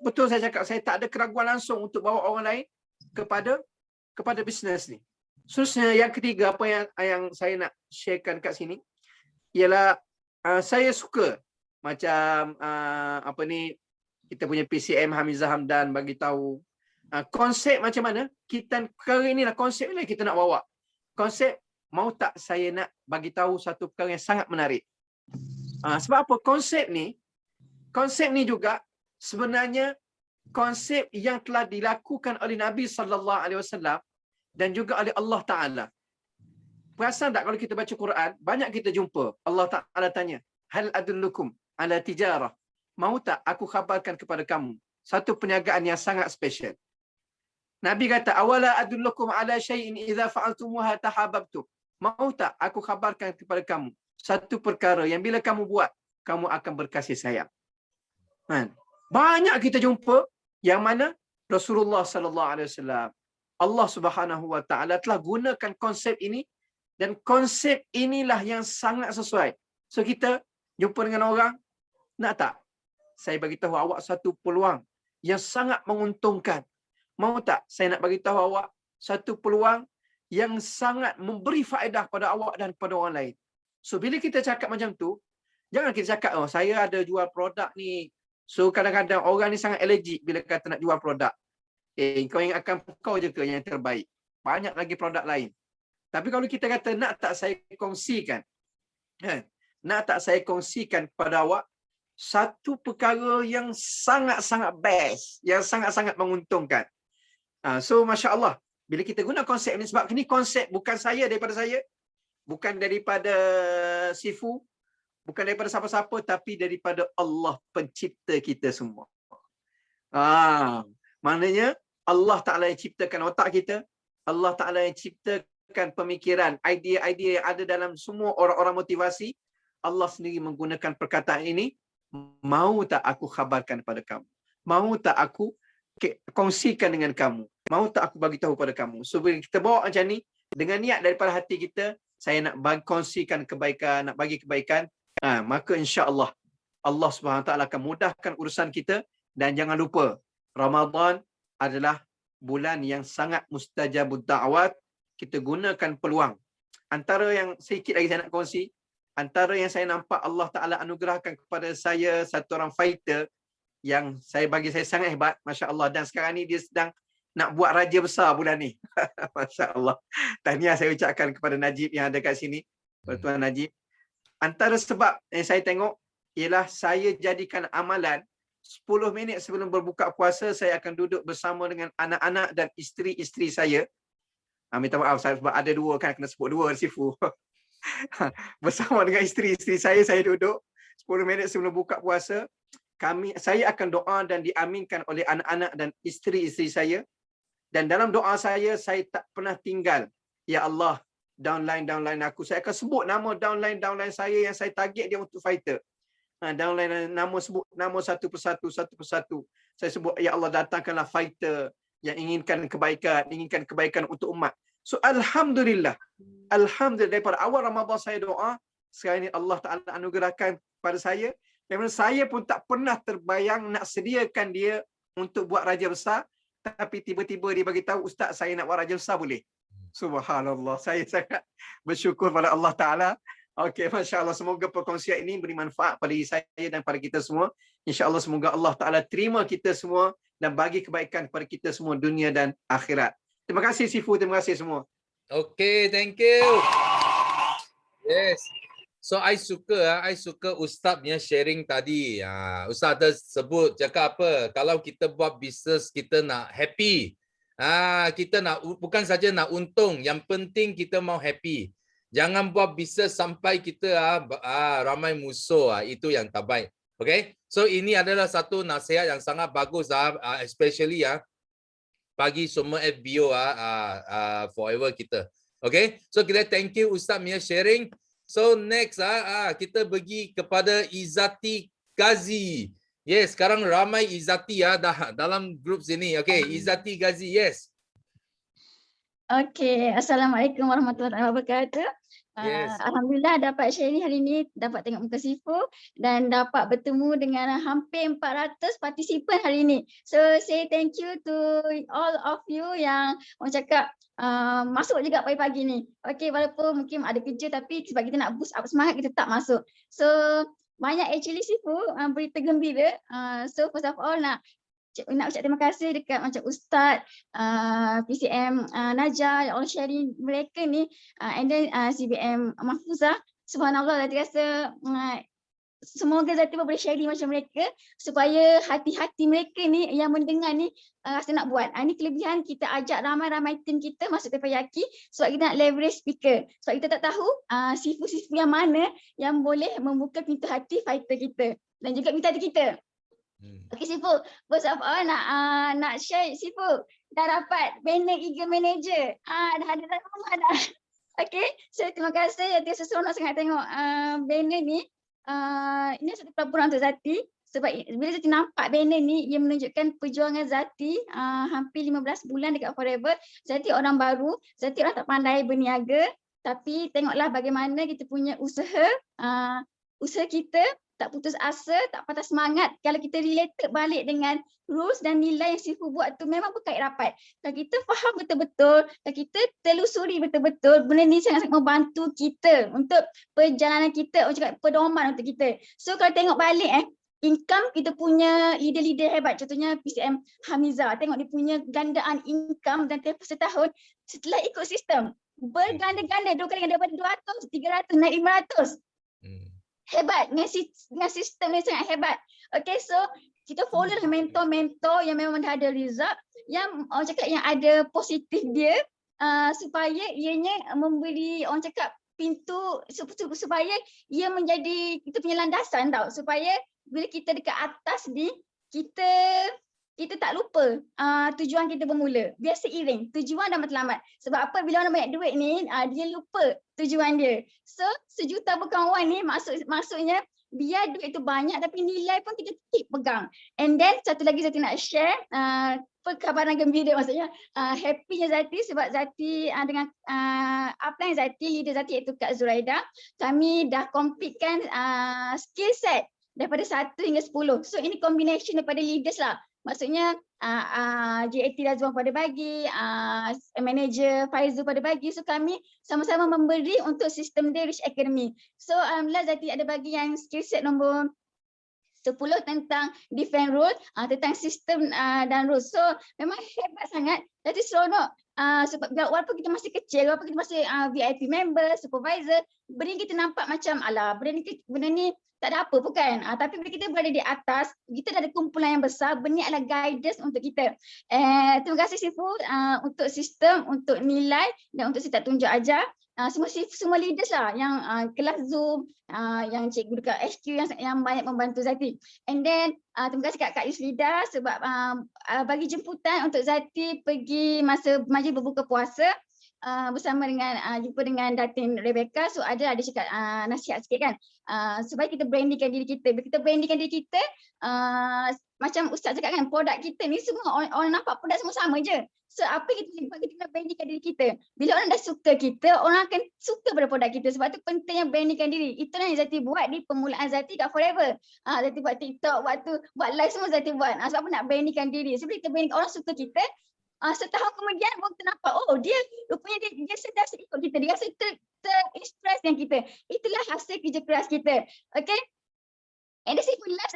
betul saya cakap, saya tak ada keraguan langsung untuk bawa orang lain kepada business ni. Seterusnya yang ketiga apa yang saya nak sharekan kat sini ialah saya suka macam kita punya PCM Hamizah Hamdan bagi tahu konsep macam mana kita perkara inilah konsep ni kita nak bawa. Konsep mau tak saya nak bagi tahu satu perkara yang sangat menarik. Sebab apa konsep ni juga sebenarnya konsep yang telah dilakukan oleh Nabi sallallahu alaihi wasallam dan juga oleh Allah Taala. Perasan tak kalau kita baca Quran, banyak kita jumpa Allah Taala tanya, "Hal adullukum ala tijarah?" Mau tak aku khabarkan kepada kamu satu perniagaan yang sangat special. Nabi kata, "Awala adullukum ala syai'in idza fa'altumuha tahabbtum." Mau tak aku khabarkan kepada kamu satu perkara yang bila kamu buat, kamu akan berkasih sayang. Kan? Banyak kita jumpa yang mana Rasulullah sallallahu alaihi wasallam, Allah Subhanahu wa taala telah gunakan konsep ini, dan konsep inilah yang sangat sesuai. So kita jumpa dengan orang, nak tak saya bagi tahu awak satu peluang yang sangat menguntungkan. Mau tak saya nak bagi tahu awak satu peluang yang sangat memberi faedah pada awak dan kepada orang lain. So bila kita cakap macam tu, jangan kita cakap, "Oh, saya ada jual produk ni." So kadang-kadang orang ni sangat allergic bila kata nak jual produk. Kau ingatkan kau je ke yang terbaik? Banyak lagi produk lain. Tapi kalau kita kata, nak tak saya kongsikan, nak tak saya kongsikan kepada awak satu perkara yang sangat-sangat best, yang sangat-sangat menguntungkan. So Masya Allah, bila kita guna konsep ni, sebab ini konsep bukan daripada saya, bukan daripada Sifu, bukan daripada siapa-siapa, tapi daripada Allah pencipta kita semua. Maknanya Allah Ta'ala yang ciptakan otak kita, Allah Ta'ala yang ciptakan pemikiran, idea-idea yang ada dalam semua orang-orang motivasi. Allah sendiri menggunakan perkataan ini, "Mau tak aku khabarkan kepada kamu? Mau tak aku kongsikan dengan kamu? Mau tak aku bagi tahu pada kamu?" So bila kita bawa macam ni, dengan niat daripada hati kita, saya nak kongsikan kebaikan, nak bagi kebaikan, maka insya-Allah Allah Subhanahu Wa Taala akan mudahkan urusan kita. Dan jangan lupa, Ramadan adalah bulan yang sangat mustajabud da'wat. Kita gunakan peluang. Antara yang sedikit lagi saya nak kongsi, antara yang saya nampak Allah Ta'ala anugerahkan kepada saya satu orang fighter yang bagi saya sangat hebat, Masya Allah. Dan sekarang ni dia sedang nak buat raja besar bulan ni. Masya Allah. Tahniah saya ucapkan kepada Najib yang ada kat sini. Tuan Najib. Antara sebab yang saya tengok ialah saya jadikan amalan 10 minit sebelum berbuka puasa, saya akan duduk bersama dengan anak-anak dan isteri-isteri saya. Minta maaf sebab ada dua kan, kena sebut dua Sifu. Bersama dengan isteri-isteri saya duduk 10 minit sebelum buka puasa. saya akan doa dan diaminkan oleh anak-anak dan isteri-isteri saya. Dan dalam doa saya tak pernah tinggal. Ya Allah, downline aku. Saya akan sebut nama downline saya yang saya target dia untuk fighter. Downline sebut nama satu persatu. Saya sebut, ya Allah, datangkanlah fighter yang inginkan kebaikan untuk umat. So alhamdulillah daripada awal Ramadan saya doa, sekarang ini Allah Ta'ala anugerahkan pada saya. Memang saya pun tak pernah terbayang nak sediakan dia untuk buat raja besar, tapi tiba-tiba dia bagi tahu, Ustaz, saya nak buat raja besar boleh. Subhanallah, saya sangat bersyukur pada Allah Ta'ala. Okey, Masya Allah, semoga perkongsian ini beri manfaat pada saya dan pada kita semua. InsyaAllah semoga Allah Ta'ala terima kita semua dan bagi kebaikan kepada kita semua dunia dan akhirat. Terima kasih Sifu, terima kasih semua. Okay, thank you. Yes. So I suka Ustaz punya sharing tadi. Ustaz ada sebut cakap apa? Kalau kita buat bisnes kita nak happy. Kita nak bukan saja nak untung, yang penting kita mau happy. Jangan buat bisnes sampai kita ramai musuh. Itu yang tak baik. Okay? So ini adalah satu nasihat yang sangat bagus especially bagi semua FBO forever kita. Okay? So kita thank you Ustaz punya sharing. So next kita pergi kepada Izzati Ghazi. Yes, sekarang ramai Izzati dah dalam grup sini. Okay, Izzati Ghazi, yes. Okay, Assalamualaikum warahmatullahi wabarakatuh. Yes. Alhamdulillah dapat sharing hari ini, dapat tengok muka Sifu dan dapat bertemu dengan hampir 400 partisipan hari ini. So say thank you to all of you yang orang cakap masuk juga pagi-pagi ni. Okay, walaupun mungkin ada kerja tapi sebab kita nak boost up semangat, kita tak masuk. So banyak actually Sifu berita gembira. So first of all nak ucap terima kasih dekat macam Ustaz, PCM Najah yang all sharing mereka ni, and then CBM Mahfuzah. Subhanallah, Zati rasa semoga Zati boleh sharing macam mereka supaya hati-hati mereka ni yang mendengar ni rasa nak buat. Ini kelebihan kita ajak ramai-ramai tim kita masuk Teppanyaki sebab kita nak leverage speaker. Sebab kita tak tahu sifu-sifu yang mana yang boleh membuka pintu hati fighter kita dan juga pintu hati kita. Okay Sifu, first of all nak share Sifu dah dapat banner Eagle Manager. Dah ada rumah dah. Okay, so terima kasih. Zati seronok sangat tengok banner ni. Ini satu pelaburan untuk Zati sebab bila Zati nampak banner ni, ia menunjukkan perjuangan Zati hampir 15 bulan dekat Forever. Zati orang baru, Zati orang tak pandai berniaga, tapi tengoklah bagaimana kita punya usaha kita tak putus asa, tak patah semangat. Kalau kita related balik dengan rules dan nilai yang Sifu buat tu memang berkait rapat. Kalau kita faham betul-betul, kalau kita telusuri betul-betul, benda ni sangat-sangat membantu kita untuk perjalanan kita, orang cakap pedoman untuk kita. So kalau tengok balik income kita punya leader-leader hebat, contohnya PCM Hamizah, tengok dia punya gandaan income dan tempoh setahun setelah ikut sistem. Berganda-ganda, 2 kali daripada 200, 300, naik 500. Hebat, dengan sistem ni sangat hebat. Okay, so kita follow dengan mentor-mentor yang memang dah ada result, yang orang cakap yang ada positif dia, supaya ianya memberi orang cakap pintu supaya ia menjadi kita punya landasan tau, supaya bila kita dekat atas ni kita tak lupa tujuan kita bermula. Biar seiring tujuan dan matlamat. Sebab apa, bila orang banyak duit ni dia lupa tujuan dia. So sejuta berkawan ni maksudnya biar duit tu banyak tapi nilai pun kita keep pegang. And then satu lagi Zati nak share perkabaran gembira, maksudnya happynya Zati sebab Zati dengan upline Zati, leader Zati iaitu Kak Zuraida, kami dah completekan skill set daripada 1 hingga 10. So ini combination daripada leaders lah. Maksudnya JAT Razwan pada bagi, manager Faizul pada bagi. So kami sama-sama memberi untuk sistem dia Rich Academy. So alhamdulillah Zati ada bagi yang skill set nombor 10 tentang different rule, tentang sistem dan rules. So memang hebat sangat. Zati seronok sebab walaupun kita masih kecil, walaupun kita masih VIP member, supervisor, benda kita nampak macam alah benda ni tak ada apa bukan. Tapi bila kita berada di atas, kita dah ada kumpulan yang besar, benda adalah guidance untuk kita. Terima kasih Sifu untuk sistem, untuk nilai dan untuk saya tak tunjuk ajar. semua leaders lah yang kelas Zoom, yang cikgu dekat HQ yang banyak membantu Zati. And then terima kasih Kak Yuslida sebab bagi jemputan untuk Zati pergi masa majlis berbuka puasa bersama dengan jumpa dengan Datin Rebecca. So ada cakap nasihat sikit kan, supaya kita brandingkan diri kita. Bila kita brandingkan diri kita, macam Ustaz cakap kan, produk kita ni semua orang nampak produk semua sama je. So apa yang kita buat, kita nak brandingkan diri kita. Bila orang dah suka kita, orang akan suka pada produk kita. Sebab tu pentingnya brandingkan diri. Itulah yang Zati buat di permulaan Zati kat Forever. Zati buat TikTok, buat live semua Zati buat. Sebab apa, nak brandingkan diri. Sebab kita brandingkan, orang suka kita. Setahun kemudian baru kita nampak, oh dia rupanya dia sedar ikut kita. Dia rasa terinspirasi dengan kita. Itulah hasil kerja keras kita. Okay. And this is last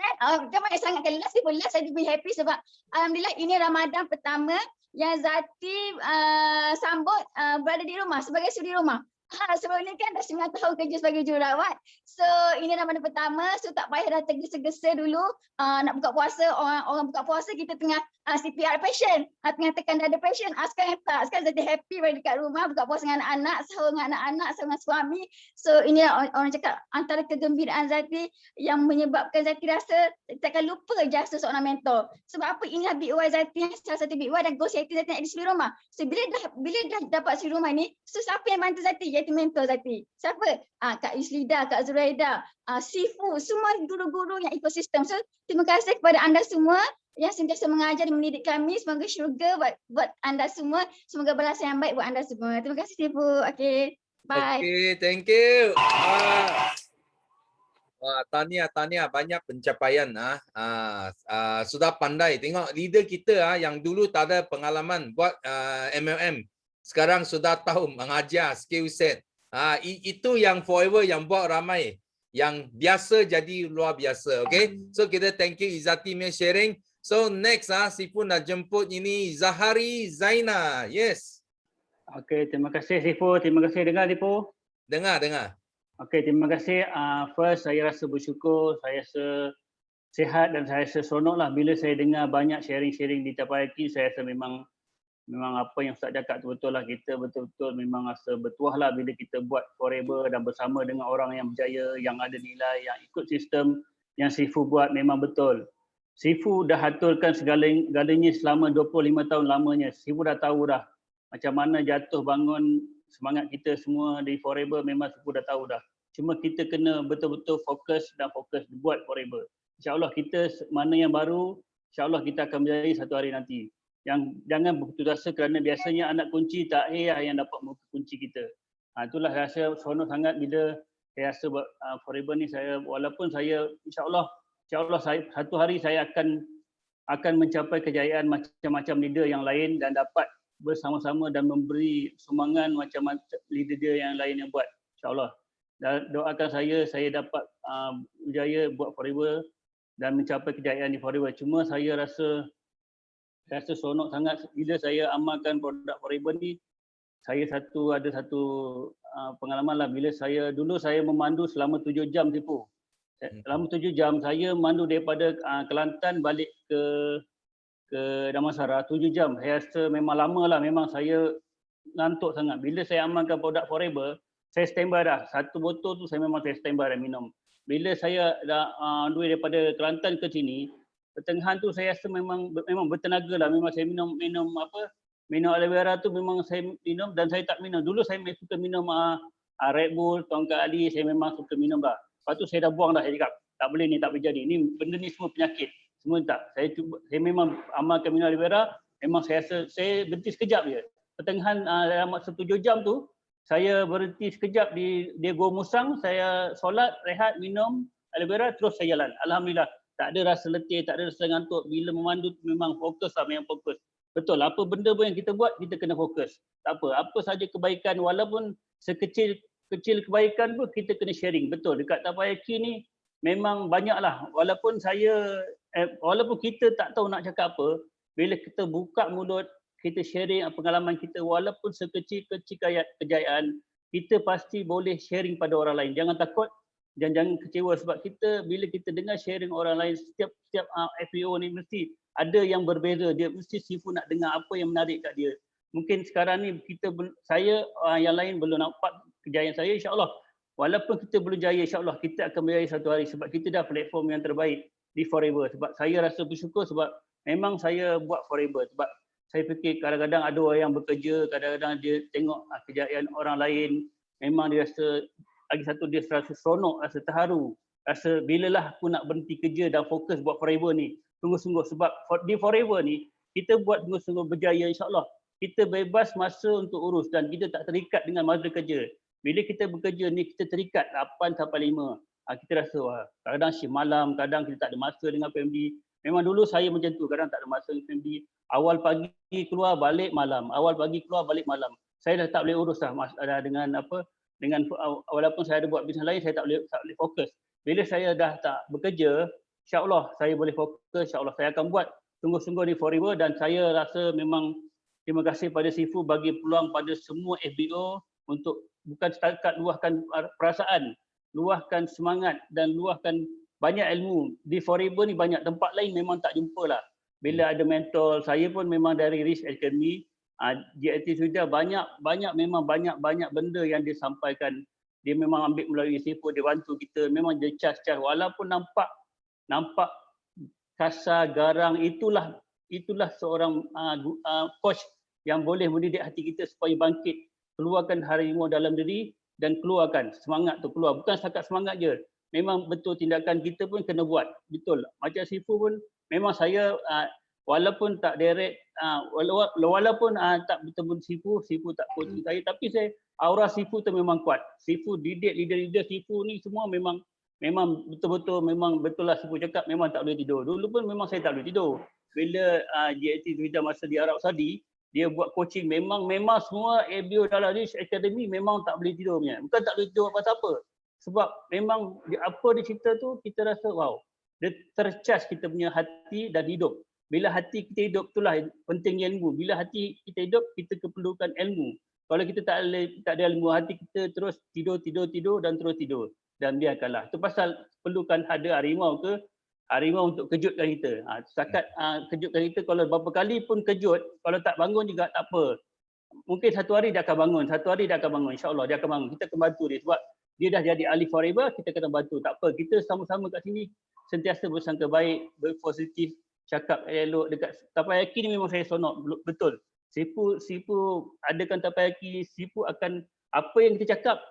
jangan banyak sangatkan last, saya be happy sebab alhamdulillah ini Ramadan pertama yang Zati sambut berada di rumah sebagai suri rumah. Sebelum ni kan dah 9 tahun kerja sebagai jururawat. So ini Ramadan pertama, so tak payah dah tergesa-gesa dulu nak buka puasa. Orang buka puasa kita tengah CPR patient, tengah tekan dada patient. Sekarang tak, sekarang Zati happy berada dekat rumah, buka puasa dengan anak-anak, sahur dengan anak-anak, sahur dengan suami. So ini orang cakap antara kegembiraan Zati yang menyebabkan Zati rasa takkan lupa jasa seorang mentor. Sebab apa, inilah Big Y Zati, salah satu Big Y dan goal Zati nak di suri rumah. So bila dah dapat suri rumah ni, so siapa yang bantu Zati? Iaitu mentor Zati. Siapa? Kak Yuslida, Kak Zuraida, Sifu, semua guru-guru yang ekosistem. So terima kasih kepada anda semua yang sentiasa mengajar dan mendidik kami. Semoga syurga buat anda semua. Semoga balasan yang baik buat anda semua. Terima kasih Sifu. Okay, bye. Okay, thank you. Tahniah banyak pencapaian. Sudah pandai. Tengok leader kita yang dulu tak ada pengalaman buat MLM. Sekarang sudah tahu mengajar skill set. Itu yang Forever yang buat ramai. Yang biasa jadi luar biasa. Okay. So kita thank you Izzati punya sharing. So next Sifu nak jemput ini Zahari Zaina. Yes. Okay, terima kasih Sifu. Terima kasih. Dengar Sifu? Dengar. Okay, terima kasih. First saya rasa bersyukur. Saya sihat dan saya seronok lah bila saya dengar banyak sharing-sharing di Tapayaki. Saya rasa memang apa yang Ustaz cakap tu betul lah. Kita betul-betul memang rasa bertuah lah bila kita buat Forever dan bersama dengan orang yang berjaya, yang ada nilai, yang ikut sistem yang Sifu buat memang betul. Sifu dah aturkan segalanya selama 25 tahun lamanya. Sifu dah tahu dah macam mana jatuh bangun semangat kita semua di Forever, memang Sifu dah tahu dah. Cuma kita kena betul-betul fokus buat Forever. InsyaAllah kita mana yang baru, insyaAllah kita akan berjaya satu hari nanti. Yang jangan berputus asa kerana biasanya anak kunci tak yang dapat muka kunci kita. Itulah rasa seronok sangat bila saya rasa buat Forever ni. Saya walaupun saya insyaAllah saya, satu hari saya akan mencapai kejayaan macam-macam leader yang lain dan dapat bersama-sama dan memberi sumbangan macam-macam leader yang lain yang buat, insyaAllah. Dan doakan saya dapat berjaya buat Forever dan mencapai kejayaan di Forever. Cuma saya rasa seronok sangat bila saya amalkan produk Forever ni. Saya ada satu pengalaman lah bila dulu saya memandu selama 7 jam Sifu. Selama 7 jam saya mandu daripada Kelantan balik ke Damansara 7 jam. Saya rasa memang lama lah, memang saya ngantuk sangat. Bila saya amalkan produk Forever, saya standby dah. Satu botol tu saya standby dah minum. Bila saya dah daripada Kelantan ke sini, pertengahan tu saya rasa memang bertenaga lah. Memang saya minum aloe vera tu memang saya minum dan saya tak minum. Dulu saya suka minum Red Bull, Tongkat Ali, saya memang suka minum lah. Lepas tu saya dah buang dah, saya cakap tak boleh ni, tak boleh jadi. Ni benda ni semua penyakit. Semua tak. Saya memang amalkan minum aloe vera, memang saya rasa saya berhenti sekejap je. Pertengahan dalam masa 7 jam tu, saya berhenti sekejap di Gua Musang, saya solat, rehat, minum aloe vera, terus saya jalan. Alhamdulillah. Tak ada rasa letih, tak ada rasa ngantuk. Bila memandu memang fokus lah, memang fokus. Betul, apa benda pun yang kita buat, kita kena fokus. Tak apa saja kebaikan, walaupun sekecil kebaikan pun kita kena sharing. Betul, dekat Tapayaki ni memang banyaklah. Walaupun kita tak tahu nak cakap apa, bila kita buka mulut, kita sharing pengalaman kita, walaupun sekecil-kecil kejayaan, kita pasti boleh sharing pada orang lain. Jangan takut. Dan jangan kecewa sebab bila kita dengar sharing orang lain, setiap FPO ni mesti ada yang berbeza. Dia mesti Sifu nak dengar apa yang menarik kat dia. Mungkin sekarang ni saya yang lain belum nampak kejayaan saya, insya-Allah. Walaupun kita belum jaya, insya-Allah kita akan berjaya satu hari sebab kita dah platform yang terbaik di Forever. Sebab saya rasa bersyukur sebab memang saya buat Forever sebab saya fikir kadang-kadang ada orang yang bekerja, kadang-kadang dia tengok kejayaan orang lain, memang dia rasa lagi satu dia rasa seronok, rasa terharu, rasa bilalah aku nak berhenti kerja dan fokus buat Forever ni. Sungguh-sungguh sebab di Forever ni kita buat sungguh-sungguh berjaya, insya-Allah. Kita bebas masa untuk urus dan kita tak terikat dengan masa kerja. Bila kita bekerja ni kita terikat 8 sampai 5. Kita rasa wah, kadang shift malam, kadang kita tak ada masa dengan family. Memang dulu saya macam tu, kadang tak ada masa dengan family. Awal pagi keluar balik malam, awal pagi keluar balik malam. Saya dah tak boleh urus dah dengan walaupun saya ada buat bisnes lain, saya tak boleh fokus. Bila saya dah tak bekerja, insya-Allah saya boleh fokus, insya-Allah saya akan buat sungguh-sungguh di Forever dan saya rasa memang terima kasih pada Sifu bagi peluang pada semua FBO untuk bukan setakat luahkan perasaan, luahkan semangat dan luahkan banyak ilmu. Di Forever ni banyak, tempat lain memang tak jumpa lah. Bila ada mentor, saya pun memang dari Rich Academy, GIT sudah banyak benda yang dia sampaikan. Dia memang ambil melalui Sifu, dia bantu kita, memang dia cas-cas walaupun nampak kasar, garang, itulah seorang coach yang boleh mendidik hati kita supaya bangkit, keluarkan harimau dalam diri dan keluarkan semangat tu keluar. Bukan setakat semangat je, memang betul tindakan kita pun kena buat. Betul. Macam Sifu pun memang saya walaupun tak direct, walaupun tak bertemu Sifu tak coaching saya, tapi saya aura Sifu tu memang kuat. Sifu didik leader-leader Sifu ni semua memang betul-betul memang betul lah Sifu cakap, memang tak boleh tidur. Dulu pun memang saya tak boleh tidur. Bila GIT sudah masa di Arab Saudi, dia buat coaching, memang semua FBO dalam Rich Academy memang tak boleh tidur punya. Bukan tak boleh tidur apa-apa. Sebab memang apa dia cerita tu kita rasa wow. Dia tercas kita punya hati dan hidup. Bila hati kita hidup itulah pentingnya ilmu. Bila hati kita hidup kita keperlukan ilmu. Kalau kita tak ada ilmu, hati kita terus tidur dan terus tidur dan biarkanlah. Itu pasal perlukan ada harimau untuk kejutkan kita. Setakat kejutkan kita, kalau berapa kali pun kejut, kalau tak bangun juga tak apa. Mungkin satu hari dia akan bangun, insya-Allah dia akan bangun. Kita akan bantu dia sebab dia dah jadi ahli Forever, kita kena bantu. Tak apa, kita sama-sama kat sini sentiasa bersangka baik, berpositif, cakap elok dekat Tapayaki ni memang saya sonok betul. Sifu adakan Tapayaki, Sifu akan apa yang kita cakap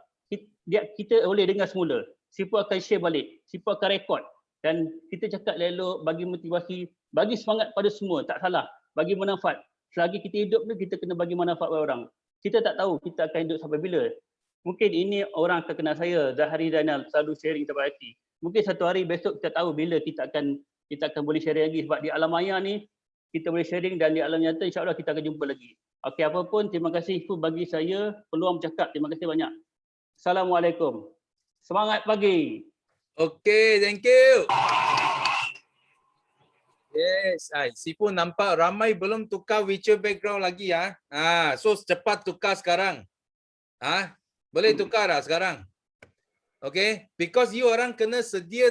kita boleh dengar semula. Sifu akan share balik, Sifu akan rekod dan kita cakap elok, bagi motivasi, bagi semangat pada semua, tak salah, bagi manfaat. Selagi kita hidup ni kita kena bagi manfaat pada orang. Kita tak tahu kita akan hidup sampai bila. Mungkin ini orang akan kenal saya, Zahari Zainal, selalu sharing Tapayaki. Mungkin satu hari besok kita tahu bila kita akan boleh sharing lagi sebab di alam maya ni kita boleh sharing dan di alam nyata insya-Allah kita akan jumpa lagi. Okey, apa pun terima kasih Ibu bagi saya peluang bercakap. Terima kasih banyak. Assalamualaikum. Semangat pagi. Okay, thank you. Yes, Sifu nampak ramai belum tukar virtual background lagi ya. So cepat tukar sekarang. Boleh tukar dah sekarang. Okay, because you orang kena sedia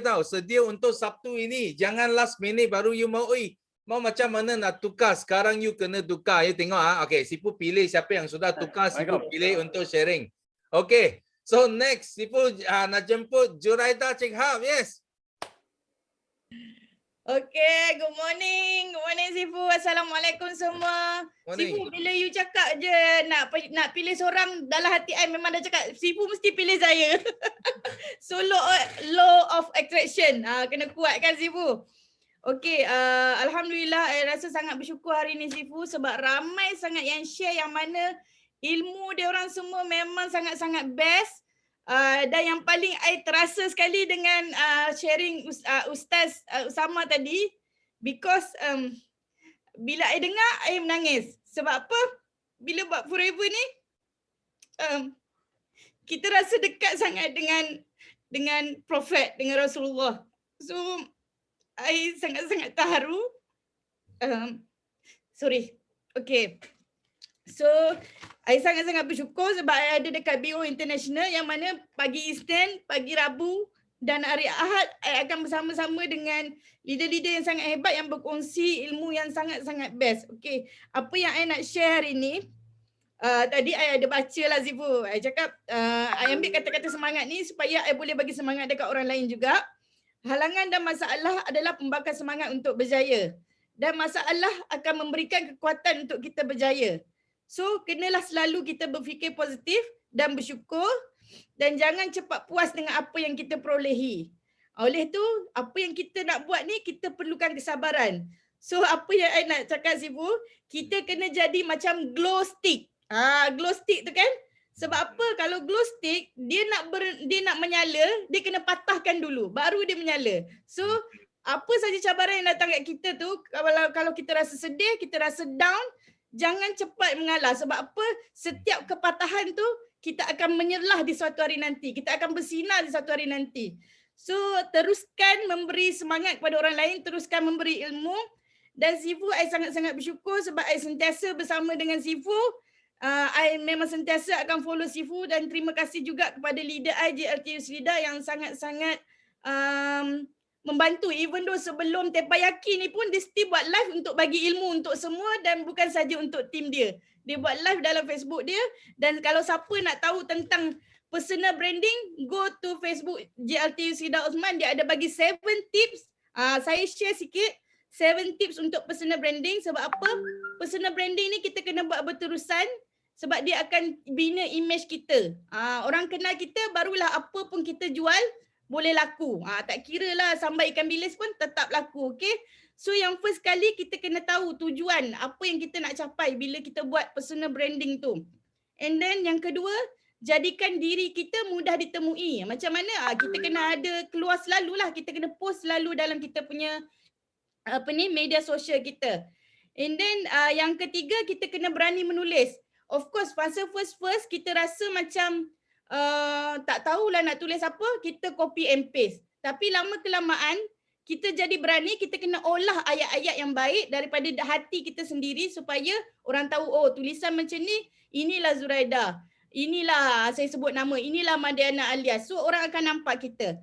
untuk Sabtu ini. Jangan last minute baru you mau macam mana nak tukar. Sekarang you kena tukar. You tengok Okay, Sifu pilih siapa yang sudah tukar, Sifu pilih untuk sharing. Okay. So next, Sifu nak jemput Juraida Cik Ham. Yes. Okay, good morning. Good morning Sifu. Assalamualaikum semua. Morning. Sifu, bila you cakap je nak pilih seorang dalam hati I memang dah cakap Sifu mesti pilih saya. So law of attraction. Kena kuat kan Sifu? Okay, alhamdulillah I rasa sangat bersyukur hari ni Sifu sebab ramai sangat yang share yang mana ilmu dia orang semua memang sangat-sangat best. Dan yang paling I terasa sekali dengan sharing Ustaz Usama tadi, because bila I dengar I menangis. Sebab apa? Bila buat Forever ni kita rasa dekat sangat dengan Prophet, dengan Rasulullah. So I sangat-sangat terharu. Okay. So, I sangat-sangat bersyukur sebab I ada dekat BO International yang mana pagi Isnin, pagi Rabu dan hari Ahad I akan bersama-sama dengan leader-leader yang sangat hebat yang berkongsi ilmu yang sangat-sangat best. Okay, apa yang I nak share hari ni, Tadi I ada baca lah Zifu. I cakap I ambil kata-kata semangat ni supaya I boleh bagi semangat dekat orang lain juga. Halangan dan masalah adalah pembakar semangat untuk berjaya. Dan masalah akan memberikan kekuatan untuk kita berjaya. So, kenalah selalu kita berfikir positif dan bersyukur dan jangan cepat puas dengan apa yang kita perolehi. Oleh tu, apa yang kita nak buat ni, kita perlukan kesabaran. So, apa yang I nak cakap Sifu, kita kena jadi macam glow stick. Glow stick tu kan? Sebab apa? Kalau glow stick, dia nak menyala, dia kena patahkan dulu, baru dia menyala. So, apa saja cabaran yang datang kat kita tu, kalau kita rasa sedih, kita rasa down, jangan cepat mengalah. Sebab apa? Setiap kepatahan tu, kita akan menyerlah di suatu hari nanti. Kita akan bersinar di suatu hari nanti. So, teruskan memberi semangat kepada orang lain, teruskan memberi ilmu. Dan Sifu, I sangat-sangat bersyukur sebab I sentiasa bersama dengan Sifu. I memang sentiasa akan follow Sifu dan terima kasih juga kepada leader I, JLT Yusrida yang sangat-sangat membantu. Even though sebelum Tepayaki ni pun dia still buat live untuk bagi ilmu untuk semua dan bukan saja untuk tim dia. Dia buat live dalam Facebook dia dan kalau siapa nak tahu tentang personal branding, go to Facebook JLT Yusrida Osman. Dia ada bagi 7 tips. Saya share sikit 7 tips untuk personal branding. Sebab apa? Personal branding ni kita kena buat berterusan sebab dia akan bina image kita. Orang kenal kita barulah apa pun kita jual boleh laku. Tak kira lah sambal ikan bilis pun tetap laku. Okay? So yang first kali kita kena tahu tujuan apa yang kita nak capai bila kita buat personal branding tu. And then yang kedua, jadikan diri kita mudah ditemui. Macam mana? Kita kena ada keluar selalu lah. Kita kena post selalu dalam kita punya media sosial kita. And then yang ketiga, kita kena berani menulis. Of course, fasa first kita rasa macam tak tahulah nak tulis apa, kita copy and paste. Tapi lama kelamaan, kita jadi berani, kita kena olah ayat-ayat yang baik daripada hati kita sendiri supaya orang tahu, oh tulisan macam ni, inilah Zuraida. Inilah saya sebut nama, inilah Madiana alias. So orang akan nampak kita.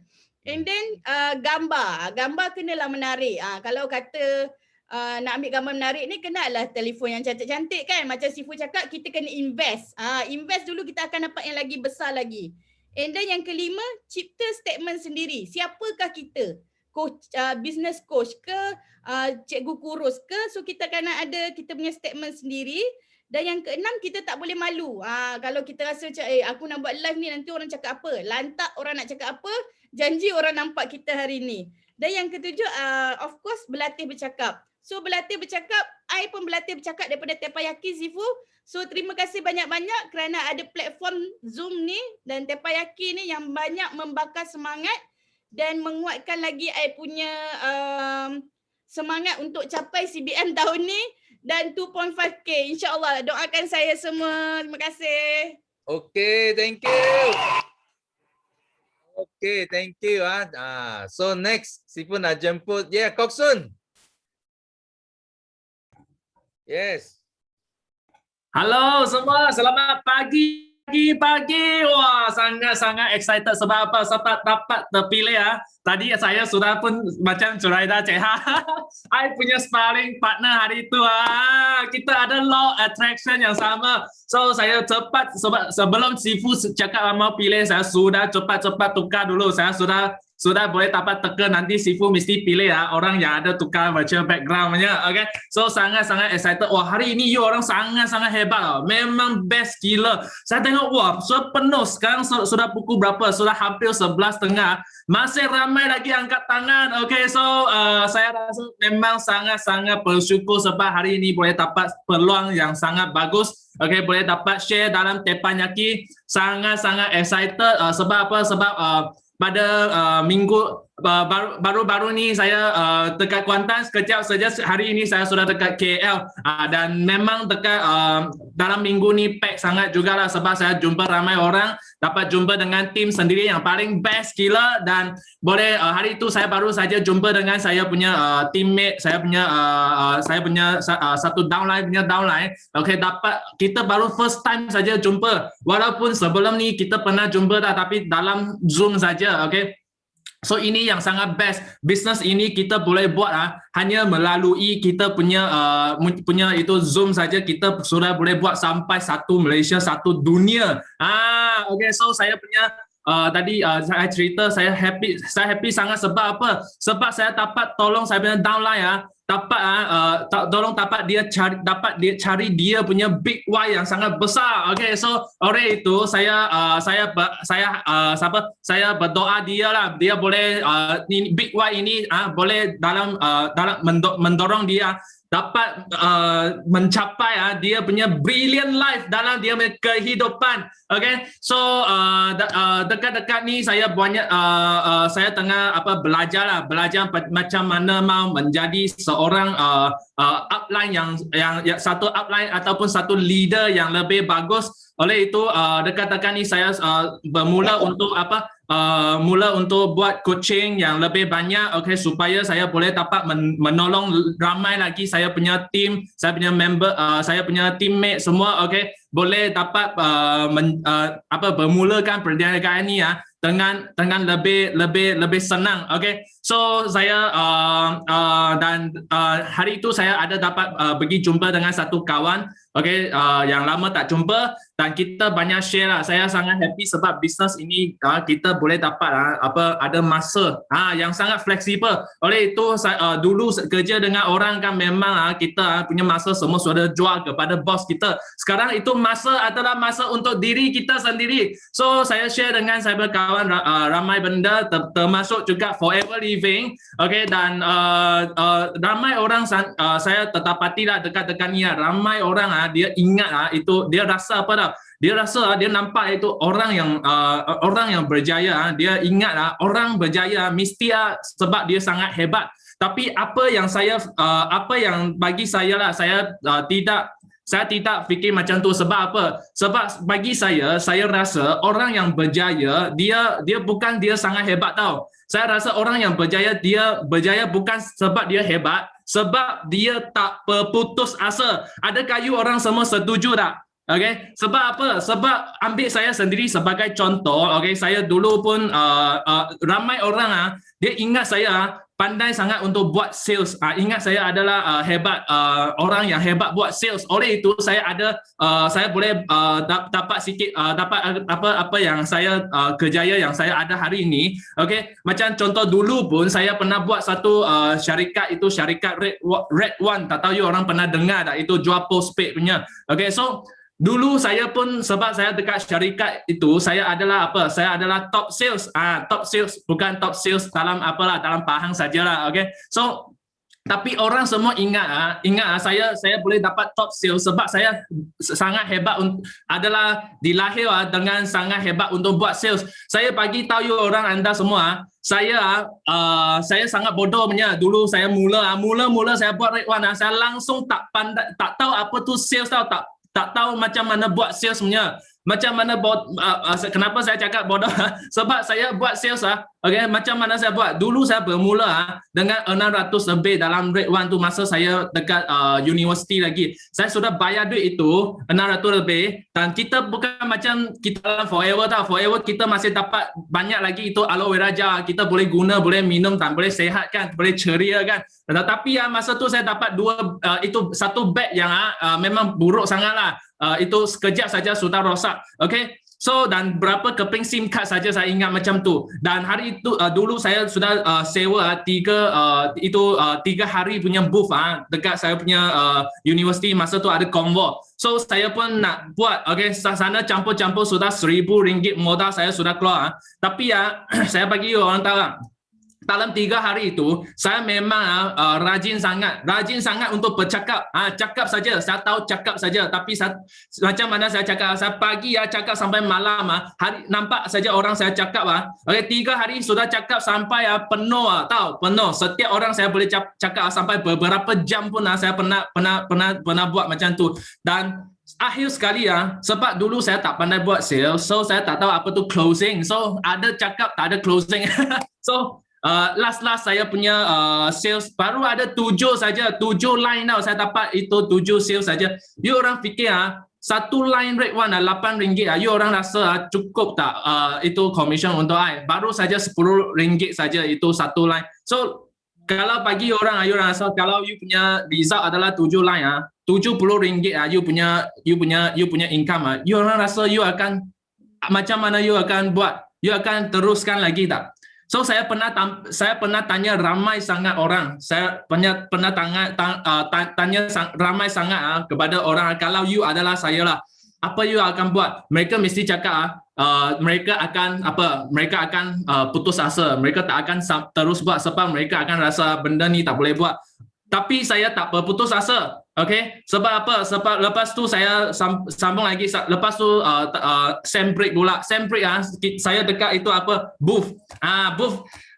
And then gambar kenalah menarik. Kalau kata nak ambil gambar menarik ni kenalah telefon yang cantik-cantik kan. Macam Sifu cakap, kita kena invest. Invest dulu kita akan dapat yang lagi besar lagi. And then yang kelima, cipta statement sendiri. Siapakah kita? Coach, business coach ke, cikgu kurus ke? So kita kena ada kita punya statement sendiri. Dan yang keenam, kita tak boleh malu. Kalau kita rasa macam, aku nak buat live ni nanti orang cakap apa? Lantak orang nak cakap apa? Janji orang nampak kita hari ni. Dan yang ketujuh, of course, berlatih bercakap. So berlatih bercakap, I pun berlatih bercakap daripada Tepayaki Sifu. So terima kasih banyak-banyak kerana ada platform Zoom ni dan Tepayaki ni yang banyak membakar semangat dan menguatkan lagi I punya semangat untuk capai CBM tahun ni dan 2.5K. InsyaAllah, doakan saya semua. Terima kasih. Okay, thank you. Okay, thank you. So next, Sifu nak jemput. Yeah, Kok Sun. Yes. Halo semua, selamat pagi. Wah, sangat-sangat excited sebab apa? Sebab dapat terpilih ya. Tadi saya sudah pun macam Zuraida cakap. I punya sparring partner hari itu. Kita ada law attraction yang sama. So saya cepat sebelum Sifu cakap mau pilih, saya sudah cepat-cepat tukar dulu. Saya sudah boleh dapat teka nanti Sifu mesti pilih ya orang yang ada tukar virtual background-nya. Okay. So sangat-sangat excited. Wah, hari ini you orang sangat-sangat hebat. Memang best gila. Saya tengok wah, sudah penuh. Sekarang sudah pukul berapa? Sudah hampir 11:30. Masih ramai lagi angkat tangan. Okay, so saya rasa memang sangat-sangat bersyukur sebab hari ini boleh dapat peluang yang sangat bagus. Okay, boleh dapat share dalam Tepayaki. Sangat-sangat excited sebab apa? Sebab pada minggu baru-baru ni saya dekat Kuantan, sekejap saja hari ini saya sudah dekat KL dan memang dekat dalam minggu ni pack sangat jugalah sebab saya jumpa ramai orang, dapat jumpa dengan tim sendiri yang paling best gila dan boleh hari itu saya baru saja jumpa dengan saya punya teammate, saya punya satu downline. Okay, dapat kita baru first time saja jumpa walaupun sebelum ni kita pernah jumpa dah tapi dalam Zoom saja. Okay. So ini yang sangat best. Business ini kita boleh buat hanya melalui kita punya punya itu Zoom saja kita sudah boleh buat sampai satu Malaysia, satu dunia. Okay, so saya punya tadi saya cerita saya happy sangat sebab apa? Sebab saya dapat tolong saya punya downline tolong dapat dia cari dia punya big why yang sangat besar. Okay, so oleh itu saya berdoa dia lah, dia boleh big why ini boleh dalam mendorong dia dapat mencapai dia punya brilliant life dalam dia punya kehidupan. Okay, so dekat-dekat ni saya banyak saya tengah belajar macam mana mau menjadi seorang upline yang satu upline ataupun satu leader yang lebih bagus. Oleh itu dekat-dekat ni saya bermula untuk mula untuk buat coaching yang lebih banyak, okay, supaya saya boleh dapat menolong ramai lagi saya punya team, saya punya member, saya punya teammate semua, okay, boleh dapat bermulakan perniagaan ni dengan lebih senang. Okay, so saya dan hari itu saya ada dapat pergi jumpa dengan satu kawan, okay, yang lama tak jumpa, dan kita banyak share lah. Saya sangat happy sebab bisnes ini kita boleh dapat ada masa yang sangat fleksibel. Oleh itu dulu kerja dengan orang kan memang kita punya masa semua sudah jual kepada bos kita. Sekarang itu masa adalah masa untuk diri kita sendiri. So saya share dengan saya berkawan ramai benda termasuk juga forever living. Okay, dan ramai orang saya terdapati lah dekat-dekat ni ramai orang dia ingat itu dia rasa apa dah? Dia rasa dia nampak itu orang yang berjaya, dia ingat orang berjaya mesti sebab dia sangat hebat. Tapi apa yang bagi saya lah, saya tidak fikir macam tu. Sebab apa? Sebab bagi saya rasa orang yang berjaya dia bukan dia sangat hebat tau. Saya rasa orang yang berjaya dia berjaya bukan sebab dia hebat, sebab dia tak berputus asa. Adakah you orang semua setuju tak? Okay, sebab apa? Sebab ambil saya sendiri sebagai contoh. Okay, saya dulu pun ramai orang dia ingat saya pandai sangat untuk buat sales. Ingat saya adalah hebat orang yang hebat buat sales. Oleh itu saya boleh dapat sikit dapat apa yang saya kejayaan yang saya ada hari ini. Okay, macam contoh dulu pun saya pernah buat satu syarikat itu syarikat Red One. Tak tahu you orang pernah dengar tak? Itu jual postpaid punya. Okay, so dulu saya pun sebab saya dekat syarikat itu saya adalah saya adalah top sales. Top sales bukan top sales dalam dalam Pahang sajalah. Okay, so tapi orang semua ingat saya boleh dapat top sales sebab saya sangat hebat adalah dilahir dengan sangat hebat untuk buat sales. Saya bagi tahu orang anda semua, saya sangat bodoh punya. Dulu saya mula saya buat Red One, saya langsung tak pandai, tak tahu apa tu sales tau, tak tahu macam mana buat sales punya. Macam mana kenapa saya cakap bodoh? Sebab saya buat sales okay, macam mana saya buat? Dulu saya bermula dengan 600 lebih dalam Red One tu masa saya dekat universiti lagi. Saya sudah bayar duit itu 600 lebih, dan kita bukan macam kita dalam forever tau. Forever kita masih dapat banyak lagi itu aloe vera gel. Kita boleh guna, boleh minum, dan boleh sehat kan, boleh ceria kan. Tetapi masa tu saya dapat itu satu bag yang memang buruk sangatlah. Itu sekejap saja sudah rosak. Okay, so dan berapa keping SIM card saja saya ingat macam tu. Dan hari itu dulu saya sudah sewa 3 hari punya booth dekat saya punya universiti. Masa tu ada convo. So saya pun nak buat, okay, sana campur-campur sudah RM1,000 modal saya sudah keluar. Tapi saya bagi orang tahu dalam 3 hari itu saya memang rajin sangat untuk bercakap. Cakap saja, saya tahu cakap saja, tapi macam mana saya cakap, saya pagi cakap sampai malam, hari nampak saja orang saya cakap. Okay, 3 hari sudah cakap sampai penuh, penuh. Setiap orang saya boleh cakap sampai beberapa jam pun saya pernah buat macam tu. Dan akhir sekali sebab dulu saya tak pandai buat sales, so saya tak tahu apa tu closing. So ada cakap tak ada closing. So last saya punya sales baru ada 7 saja, 7 line tau. Saya dapat itu 7 sales saja. You orang fikir satu line rate one RM8, you orang rasa cukup tak itu commission untuk I? Baru saja RM10 saja itu satu line. So kalau bagi orang, you orang rasa kalau you punya result adalah 7 line RM70 you punya income you orang rasa you akan macam mana you akan buat? You akan teruskan lagi tak? So saya pernah tanya ramai sangat orang. Saya pernah tanya ramai sangat kepada orang, kalau you adalah saya lah, apa you akan buat? Mereka mesti cakap mereka akan putus asa. Mereka tak akan terus buat sebab mereka akan rasa benda ni tak boleh buat. Tapi saya tak berputus asa. Okay, sebab apa? Sebab lepas tu saya sambung lagi. Lepas tu sem break pula. Sem break saya dekat itu apa? Booth.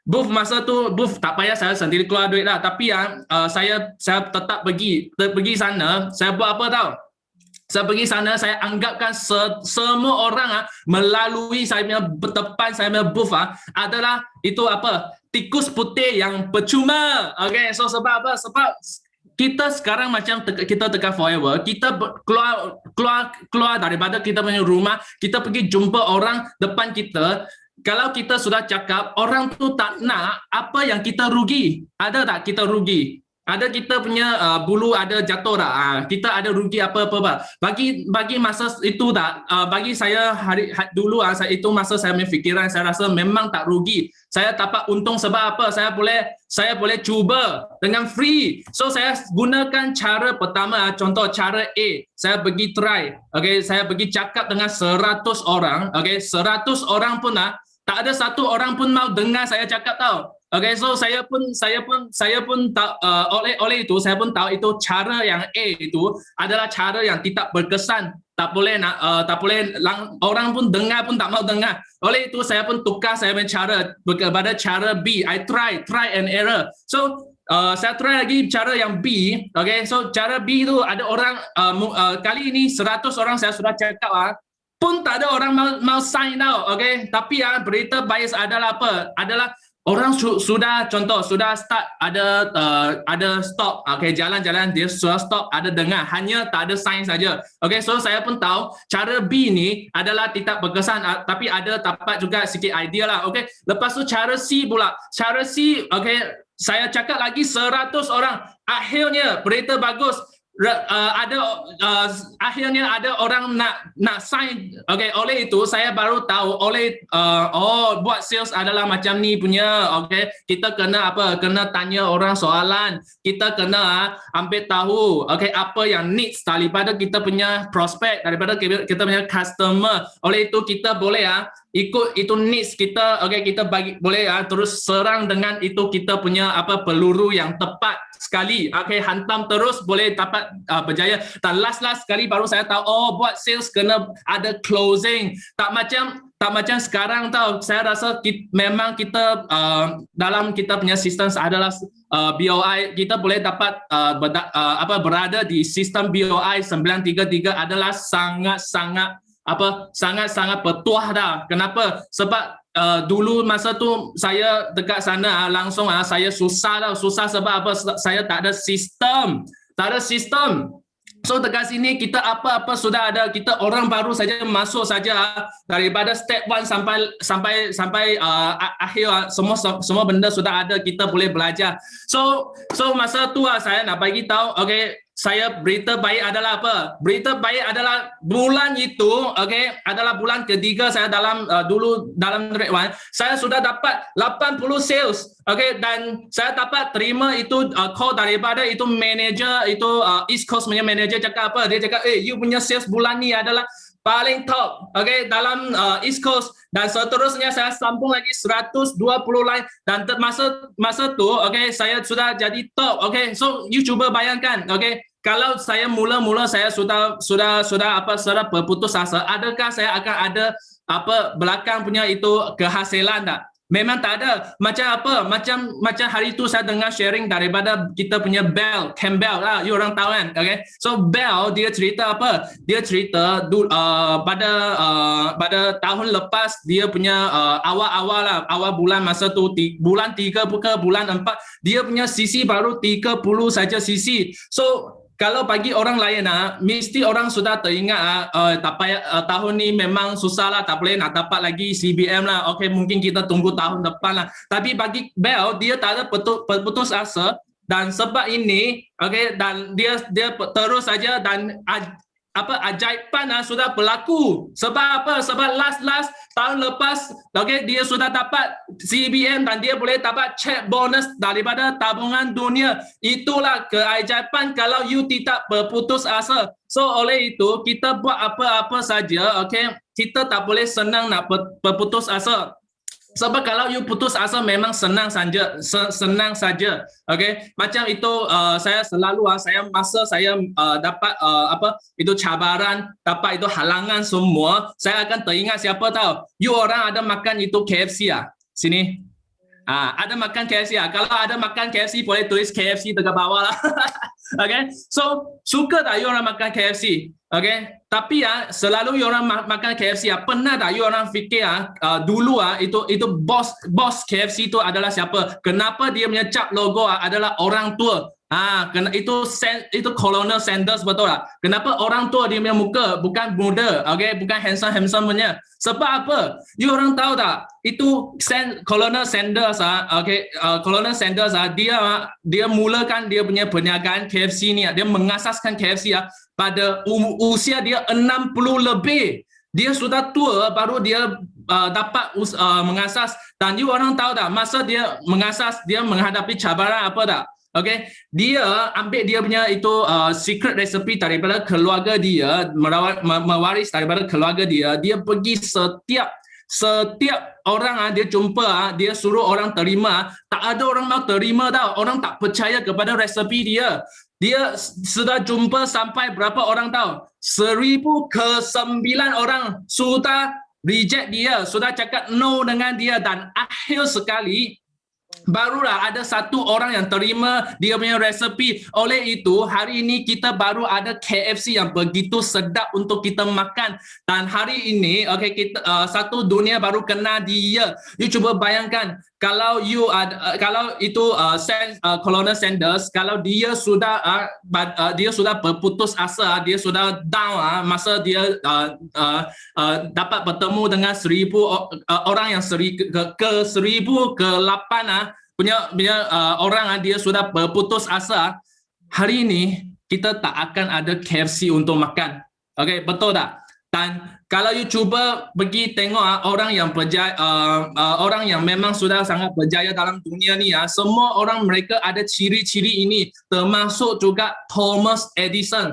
Booth masa tu tak payah saya sendiri keluar duit lah. Tapi saya tetap pergi sana. Saya buat apa tahu? Saya pergi sana, saya anggapkan semua orang melalui saya punya depan saya punya booth adalah itu apa? Tikus putih yang percuma. Okay, so sebab apa? Sebab kita sekarang macam kita dekat Forever, kita keluar daripada kita punya rumah, kita pergi jumpa orang depan kita. Kalau kita sudah cakap, orang tu tak nak, apa yang kita rugi? Ada tak kita rugi? Ada kita punya bulu ada jatuh tak? Kita ada rugi apa-apa. Bagi masa itu tak, bagi saya dulu itu masa saya punya fikiran, saya rasa memang tak rugi. Saya dapat untung sebab apa? Saya boleh cuba dengan free. So saya gunakan cara pertama, contoh cara A. Saya pergi try. Okay, saya pergi cakap dengan 100 orang. Okay, 100 orang pun tak ada satu orang pun mau dengar saya cakap tahu. Okay, so saya pun tahu oleh itu saya pun tahu itu cara yang A itu adalah cara yang tidak berkesan. Tak boleh orang pun dengar pun tak mau dengar. Oleh itu saya pun tukar saya punya cara kepada cara B. I try and error. So saya try lagi cara yang B. Okay, so cara B itu ada orang kali ini 100 orang saya sudah cakap pun tak ada orang mau sign tau. Okay, tapi berita bias adalah apa? Adalah orang sudah start ada stop. Okay, jalan-jalan dia sudah stop, ada dengar, hanya tak ada sign saja. Okay, so saya pun tahu cara B ni adalah tidak berkesan, tapi ada dapat juga sikit idea lah. Okay, lepas tu cara C pula. Cara C, okay, saya cakap lagi 100 orang. Akhirnya berita bagus. Akhirnya ada orang nak sign. Okay, oleh itu saya baru tahu buat sales adalah macam ni punya. Okay, kita kena tanya orang soalan, kita kena ambil tahu apa yang needs daripada kita punya prospect, daripada kita punya customer. Oleh itu kita boleh ikut itu needs kita. Okay, kita boleh terus serang dengan itu kita punya peluru yang tepat sekali. Okay, hantam terus boleh dapat berjaya. Dan last sekali baru saya tahu buat sales kena ada closing. Tak macam sekarang tahu. Saya rasa memang kita dalam kita punya sistem adalah BOI, kita boleh dapat berada di sistem BOI 933 adalah sangat-sangat bertuah dah. Kenapa? Sebab dulu masa tu saya dekat sana langsung saya susah sebab apa? Saya tak ada sistem. So dekat sini kita apa-apa sudah ada, kita orang baru saja masuk saja daripada step 1 sampai akhir semua benda sudah ada, kita boleh belajar. So masa tu saya nak bagi tahu, okay, saya berita baik adalah apa? Berita baik adalah bulan itu, okay, adalah bulan ketiga saya dalam Red One, saya sudah dapat 80 sales, okay, dan saya dapat terima itu call daripada itu manager, itu East Coast punya manager cakap apa? Dia cakap, you punya sales bulan ni adalah paling top, okay, dalam East Coast. Dan seterusnya saya sambung lagi 120 line dan masa tu, okay, saya sudah jadi top. Okay, so you cuba bayangkan, okay, kalau saya mula-mula saya sudah berputus asa, adakah saya akan ada belakang punya itu kehasilan tak? Memang tak ada. Macam apa? Macam hari itu saya dengar sharing daripada kita punya Bell, Campbell lah, you orang tahu kan? Okay, so Bell dia cerita apa? Dia cerita pada tahun lepas dia punya awal bulan masa tu bulan 3 ke bulan 4 dia punya CC baru 30 saja CC. So kalau bagi orang lain mesti orang sudah teringat tak payah, tahun ni memang susah lah, tak boleh nak dapat lagi CBM lah. Okey, mungkin kita tunggu tahun depan lah. Tapi bagi Bel, dia tak ada putus asa, dan sebab ini okey, dan dia terus saja, dan ajaiban sudah berlaku. Sebab apa? Sebab last tahun lepas okey, dia sudah dapat CBM dan dia boleh dapat check bonus daripada tabungan dunia. Itulah keajaiban kalau you tidak berputus asa. So oleh itu kita buat apa-apa saja, okey, kita tak boleh senang nak berputus asa. Sebab kalau you putus asa memang senang saja. Okey, macam itu saya selalu saya masa saya dapat itu cabaran, dapat itu halangan semua, saya akan teringat siapa tahu. You orang ada makan itu KFC sini. Ada makan KFC Kalau ada makan KFC boleh tulis KFC dekat bawah lah. Okay, so suka tak you orang makan KFC? Okay, tapi selalu you orang makan KFC pernah tak you orang fikir dulu itu bos KFC itu adalah siapa? Kenapa dia punya cap logo adalah orang tua? Itu Colonel Sanders, betul tak? Kenapa orang tua dia punya muka bukan muda, okay? Bukan handsome punya. Sebab apa? You orang tahu tak? Itu Colonel Sanders okay? Colonel Sanders dia mulakan dia punya perniagaan KFC ni, dia mengasaskan KFC pada usia dia 60 lebih. Dia sudah tua baru dia dapat mengasas. Dan you orang tahu tak, masa dia mengasas, dia menghadapi cabaran apa tak? Okay, dia ambil dia punya itu secret recipe daripada keluarga dia, mewaris daripada keluarga dia. Dia pergi setiap orang dia jumpa, dia suruh orang terima. Tak ada orang mau terima tau. Orang tak percaya kepada resepi dia. Dia sudah jumpa sampai berapa orang tahu? 1,000 ke 9 orang sudah reject dia, sudah cakap no dengan dia, dan akhir sekali barulah ada satu orang yang terima dia punya resepi. Oleh itu hari ini kita baru ada KFC yang begitu sedap untuk kita makan. Dan hari ini okay, kita satu dunia baru kenal dia. You cuba bayangkan kalau itu Colonel Sanders, kalau dia sudah berputus asa, dia sudah down masa dia dapat bertemu dengan 1,000 orang yang ke 1,000 ke 8 punya orang dia sudah berputus asa. Hari ini kita tak akan ada KFC untuk makan. Okey, betul tak? Dan kalau you cuba pergi tengok orang yang berjaya, orang yang memang sudah sangat berjaya dalam dunia ni semua orang mereka ada ciri-ciri ini, termasuk juga Thomas Edison.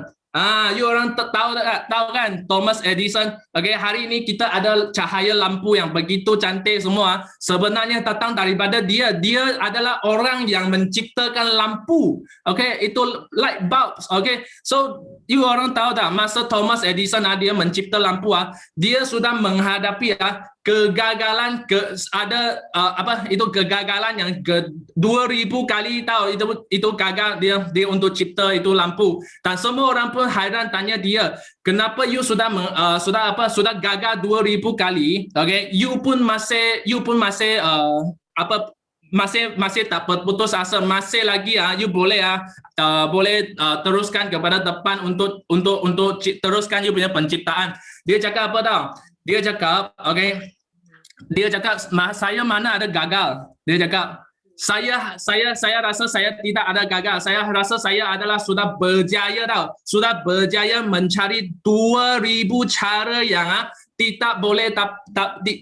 You orang tahu kan Thomas Edison. Okay, hari ini kita ada cahaya lampu yang begitu cantik semua. Sebenarnya datang daripada dia. Dia adalah orang yang menciptakan lampu. Okay, itu light bulbs. Okay, so you orang tahu tak masa Thomas Edison dia mencipta lampu dia sudah menghadapi kegagalan kegagalan yang 2,000 kali tahu itu gagal dia untuk cipta itu lampu. Dan semua orang pun hairan tanya dia, kenapa you sudah gagal 2,000 kali, okay? You pun masih masih tak berputus asa, masih lagi you boleh teruskan kepada depan untuk teruskan you punya penciptaan. Dia cakap apa tau? Dia cakap, okay, dia cakap saya mana ada gagal. Dia cakap saya rasa saya tidak ada gagal. Saya rasa saya adalah sudah berjaya tau. Sudah berjaya mencari 2,000 cara yang tidak boleh 2,000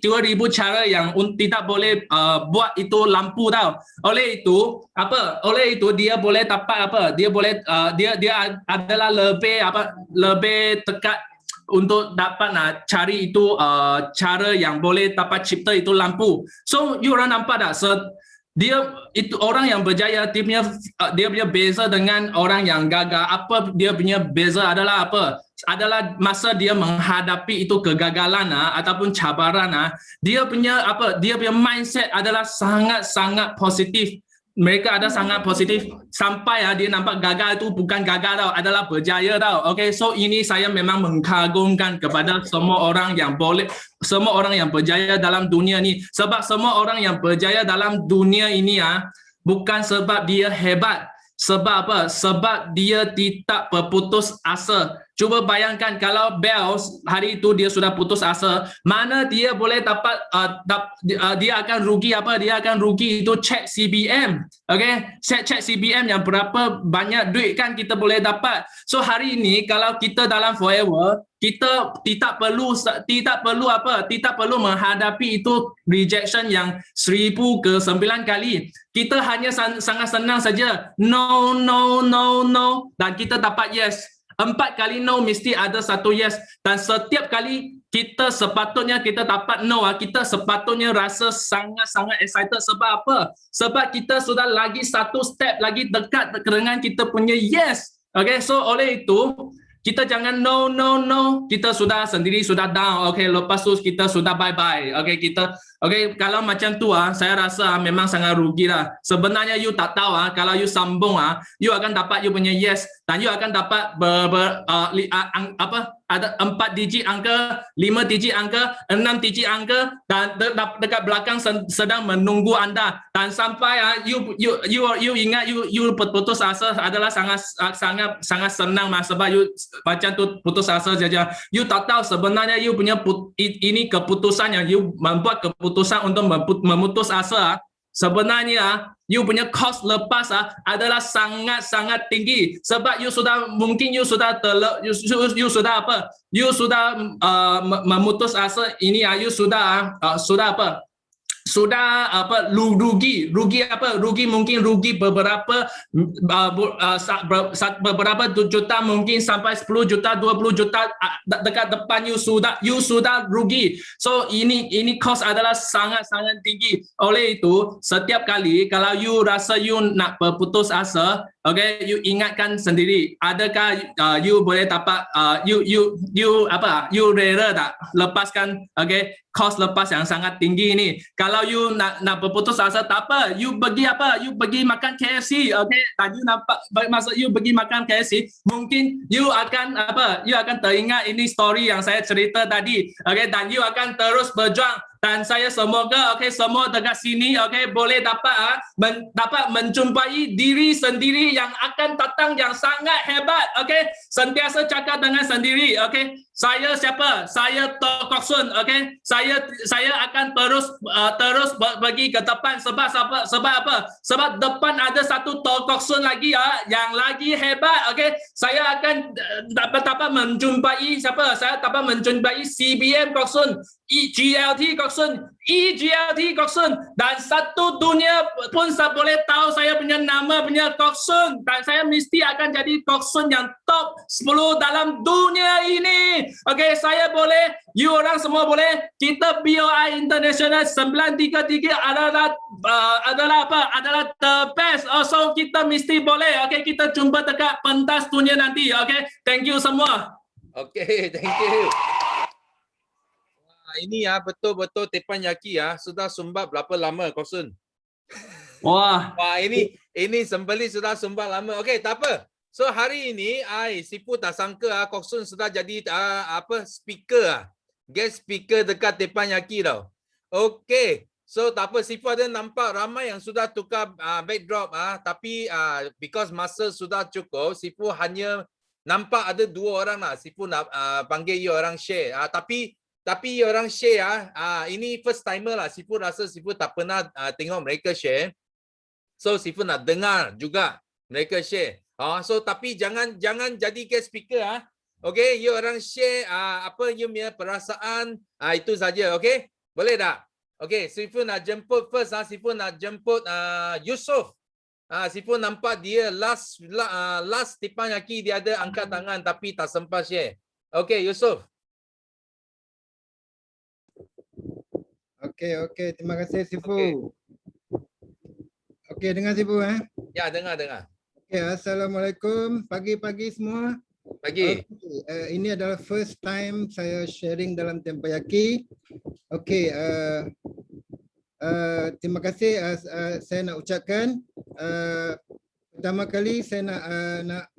cara yang tidak boleh buat itu lampu tau. Oleh itu dia boleh dapat dia boleh dia adalah lebih dekat untuk dapat cari itu cara yang boleh dapat cipta itu lampu. So you orang nampak tak? Dia itu orang yang berjaya, dia punya beza dengan orang yang gagal. Apa dia punya beza adalah apa? Adalah masa dia menghadapi itu kegagalan ataupun cabaran, dia punya mindset adalah sangat positif. Mereka ada sangat positif sampai dia nampak gagal itu bukan gagal tau, adalah berjaya tau. Okay, so ini saya memang mengagumkan kepada semua orang yang berjaya dalam dunia ni. Sebab semua orang yang berjaya dalam dunia ini bukan sebab dia hebat. Sebab apa? Sebab dia tidak berputus asa. Cuba bayangkan kalau Bells hari itu dia sudah putus asa, mana dia boleh dapat dia akan rugi apa? Dia akan rugi itu cek CBM. Okay? Cek CBM yang berapa banyak duit kan kita boleh dapat. So hari ini kalau kita dalam Forever, kita tidak perlu apa? Tidak perlu menghadapi itu rejection yang 1000 ke 9 kali. Kita hanya sangat senang saja. No, no, no, no. Dan kita dapat yes. 4 kali no mesti ada 1 yes. Dan setiap kali kita sepatutnya kita dapat no, kita sepatutnya rasa sangat-sangat excited. Sebab apa? Sebab kita sudah lagi 1 step lagi dekat dengan kita punya yes. Okay, so oleh itu, kita jangan no, no, no. Kita sudah sendiri sudah down. Okay, lepas tu kita sudah bye-bye. Okay, kalau macam tu saya rasa memang sangat rugi lah. Sebenarnya you tak tahu kalau you sambung you akan dapat you punya yes dan you akan dapat ada 4 digit angka, 5 digit angka, 6 digit angka dan dekat belakang sedang menunggu anda. Dan sampai you ingat you putus asa adalah sangat senang sebab you macam tu putus asa saja. You tak tahu sebenarnya you punya ini keputusan yang you membuat keputusan untuk memutus asa. Sebenarnya you punya cost lepas adalah sangat-sangat tinggi sebab you sudah memutus asa ini you sudah rugi mungkin rugi beberapa juta mungkin sampai 10 juta 20 juta dekat depan you sudah rugi. So ini cost adalah sangat-sangat tinggi. Oleh itu setiap kali kalau you rasa you nak berputus asa, okay, you ingatkan sendiri, adakah you boleh dapat you rela tak lepaskan cost lepas yang sangat tinggi ini. Kalau you nak berputus asa tak apa, you pergi makan KFC, okay? Tadi nampak maksud you pergi makan KFC, mungkin you akan teringat ini story yang saya cerita tadi, okay? Dan you akan terus berjuang. Dan saya semoga semua dekat sini boleh dapat menjumpai diri sendiri yang akan datang yang sangat hebat, sentiasa cakap dengan sendiri, saya siapa? Saya Tok Kok Sun, saya akan terus pergi ke depan sebab apa? Sebab depan ada satu Tok Kok Sun lagi yang lagi hebat, saya akan dapat menjumpai siapa? Saya dapat menjumpai CBM Kok Sun, EGLT Kok Sun, EGLT Kok Sun, dan satu dunia pun saya boleh tahu saya punya nama punya Kok Sun, dan saya mesti akan jadi Kok Sun yang top 10 dalam dunia ini. Saya boleh, you orang semua boleh, kita BOI International 933 adalah the best. So kita mesti boleh, kita jumpa dekat pentas dunia nanti, thank you semua. Thank you. Ini betul-betul teppanyaki sudah sumbat berapa lama Kok Sun? Wah, ini sembeli sudah sumbat lama. Tak apa. So hari ini Sifu tak sangka Kok Sun sudah jadi speaker guest speaker dekat teppanyaki tau. So tak apa, Sifu ada nampak ramai yang sudah tukar backdrop tapi because masa sudah cukup, Sifu hanya nampak ada 2 orang lah. Sifu nak panggil you orang share. Tapi orang share ini first timer lah. Sifu rasa Sifu tak pernah tengok mereka share. So Sifu nak dengar juga mereka share. So tapi jangan jadi guest speaker you orang share apa you punya perasaan itu saja, boleh tak? Sifu nak jemput first Sifu nak jemput Yusof. Sifu nampak dia last teppanyaki dia ada angkat tangan tapi tak sempat share. Yusof. Terima kasih Sifu. Dengar Sifu Ya, dengar. Assalamualaikum, pagi-pagi semua. Pagi. Ini adalah first time saya sharing dalam teppanyaki. Terima kasih saya nak ucapkan pertama kali saya nak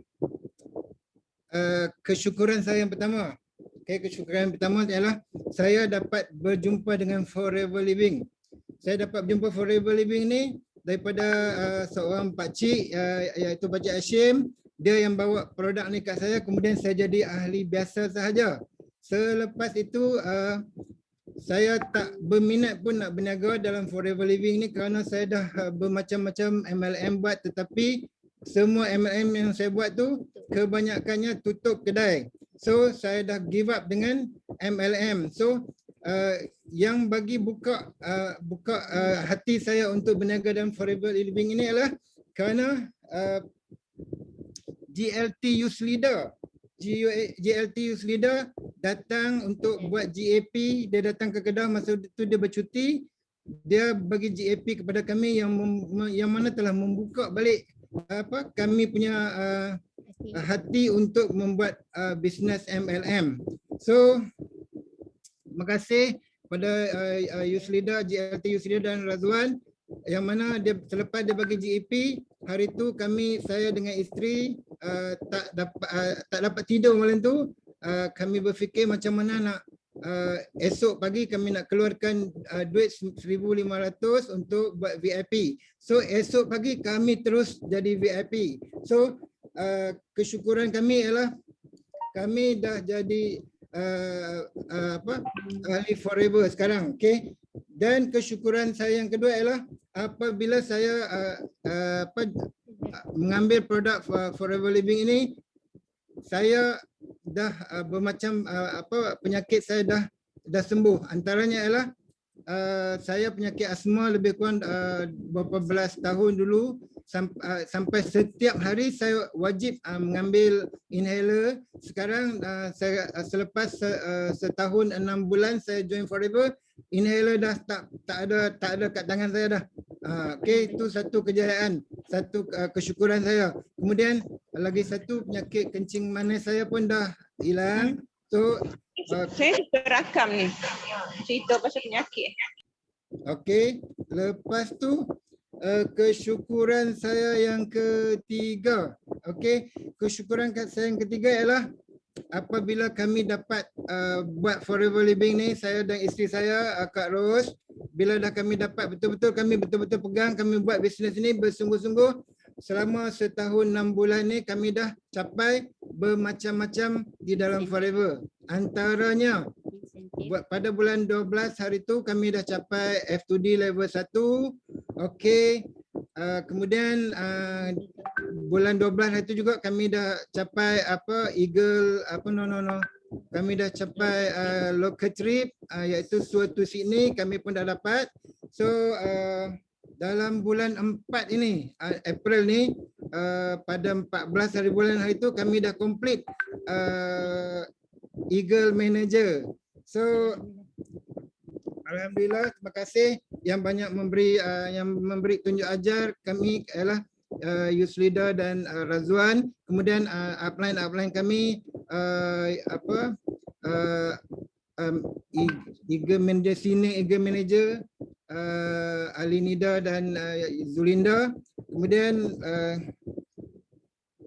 kesyukuran saya yang pertama. Kesyukuran pertama ialah saya dapat berjumpa dengan Forever Living. Saya dapat berjumpa Forever Living ni daripada seorang pakcik iaitu Pakcik Hashim. Dia yang bawa produk ni kat saya, kemudian saya jadi ahli biasa sahaja. Selepas itu saya tak berminat pun nak berniaga dalam Forever Living ni kerana saya dah bermacam-macam MLM buat, tetapi semua MLM yang saya buat tu kebanyakannya tutup kedai. So saya dah give up dengan MLM. So yang bagi buka hati saya untuk berniaga dalam Forever Living ini adalah kerana GLT Youth Leader. GLT Youth Leader datang untuk buat GAP. Dia datang ke Kedah, masa itu dia bercuti. Dia bagi GAP kepada kami yang mana telah membuka balik kami punya hati untuk membuat bisnes MLM. So terima kasih kepada Youth Leader, GLT Youth Leader dan Razwan, yang mana dia selepas dia bagi GAP, hari tu saya dengan isteri tak dapat tidur malam tu. Kami berfikir macam mana nak esok pagi kami nak keluarkan duit 1,500 untuk buat VIP. So esok pagi kami terus jadi VIP. So kesyukuran kami ialah kami dah jadi ahli Forever sekarang. Okay. Dan kesyukuran saya yang kedua ialah apabila saya mengambil produk Forever Living ini, saya dah bermacam penyakit saya dah sembuh. Antaranya ialah saya penyakit asma lebih kurang berapa belas tahun dulu, sampai setiap hari saya wajib mengambil inhaler. Sekarang saya selepas setahun 6 bulan saya join Forever, inhaler dah tak ada kat tangan saya dah. Okey, itu satu kejayaan, satu kesyukuran saya. Kemudian lagi satu, penyakit kencing manis saya pun dah hilang. So saya suka rakam ni cerita pasal penyakit. Okey, lepas tu kesyukuran saya yang ketiga. Okey, kesyukuran saya yang ketiga ialah apabila kami dapat buat Forever Living ni, saya dan isteri saya, Kak Ros, bila dah kami dapat kami betul-betul pegang, kami buat bisnes ni bersungguh-sungguh. Selama setahun 6 bulan ni kami dah capai bermacam-macam di dalam Forever. Antaranya pada bulan 12 hari tu kami dah capai F2D level 1. Okey. Kemudian bulan 12 hari tu juga kami dah capai Eagle kami dah capai local trip iaitu suatu Sydney kami pun dah dapat. So dalam bulan 4 ini, April ni, pada 14 hari bulan hari tu kami dah complete Eagle Manager. So alhamdulillah, terima kasih yang banyak memberi tunjuk ajar kami ialah Youth Leader dan Razwan. Kemudian upline kami Eagle Manager, Senior Eagle Manager, Ali Nida dan Zulinda. Kemudian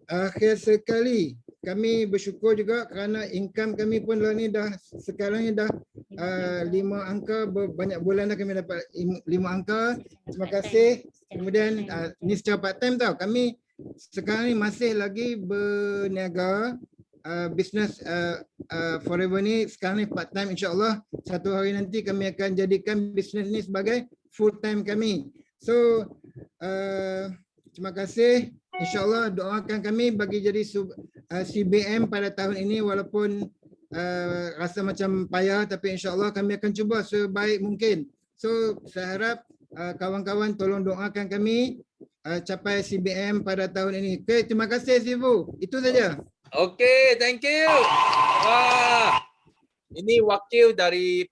akhir sekali kami bersyukur juga kerana income kami pun ni dah sekarang ni dah 5 angka, banyak bulan dah kami dapat 5 angka. Terima kasih. Kemudian ni secara part time tau. Kami sekarang ni masih lagi berniaga bisnes Forever ni sekarang ni part time, insya-Allah satu hari nanti kami akan jadikan bisnes ni sebagai full time kami. So terima kasih. InsyaAllah doakan kami bagi jadi CBM pada tahun ini, walaupun rasa macam payah, tapi insyaAllah kami akan cuba sebaik mungkin. So saya harap kawan-kawan tolong doakan kami capai CBM pada tahun ini. Okay, terima kasih Sifu. Itu saja. Okay, thank you. Wah, ini wakil dari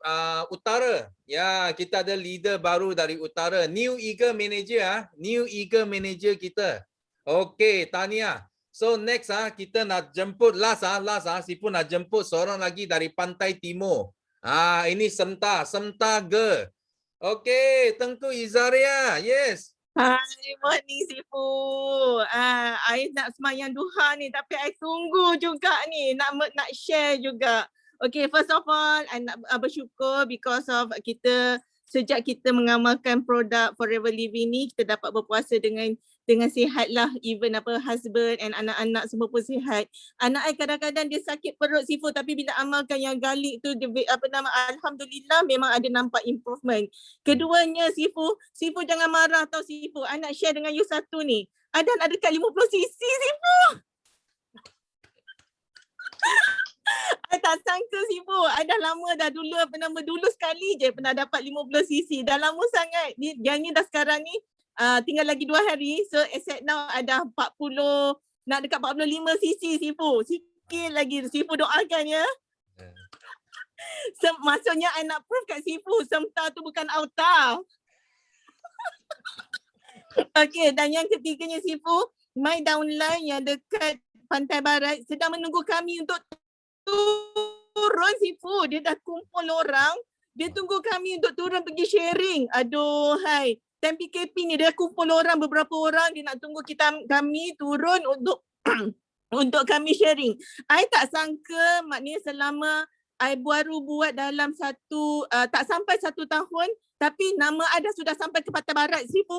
utara. Ya, kita ada leader baru dari utara. New Eagle Manager, New Eagle Manager kita. Okay, tahniah. So next kita nak jemput last Sifu nak jemput seorang lagi dari Pantai Timur. Ini Semta Girl. Okay, Tengku Izaria. Yes. Hai, morning Sifu. I nak semayang duha ni, tapi I tunggu juga ni nak share juga. Okay, first of all, I nak bersyukur because of kita sejak kita mengamalkan produk Forever Living ni, kita dapat berpuasa dengan sihat lah, even husband and anak-anak semua pun sihat. Anak I kadang-kadang dia sakit perut Sifu, tapi bila amalkan yang garlic tu dia alhamdulillah memang ada nampak improvement. Keduanya Sifu jangan marah tau Sifu. I nak share dengan you satu ni. Ada nak dekat 50 cc Sifu. I tak sangka Sifu. I dah lama dah dulu sekali je pernah dapat 50 cc. Dah lama sangat. Yang ni dah sekarang ni tinggal lagi 2 hari. So as at now ada 40, nak dekat 45 cc Sifu. Sikit lagi Sifu doakan ya. Maksudnya I nak proof kat Sifu, semta tu bukan auta. Okay, dan yang ketiganya Sifu, my downline yang dekat Pantai Barat sedang menunggu kami untuk turun Sifu. Dia dah kumpul orang, dia tunggu kami untuk turun pergi sharing. Aduh hai, time PKP ni dia kumpul orang, beberapa orang, dia nak tunggu kami turun untuk untuk kami sharing. I tak sangka, maknanya selama I baru buat dalam tak sampai 1 tahun, tapi nama I dah sudah sampai ke Pantai Barat Sifu.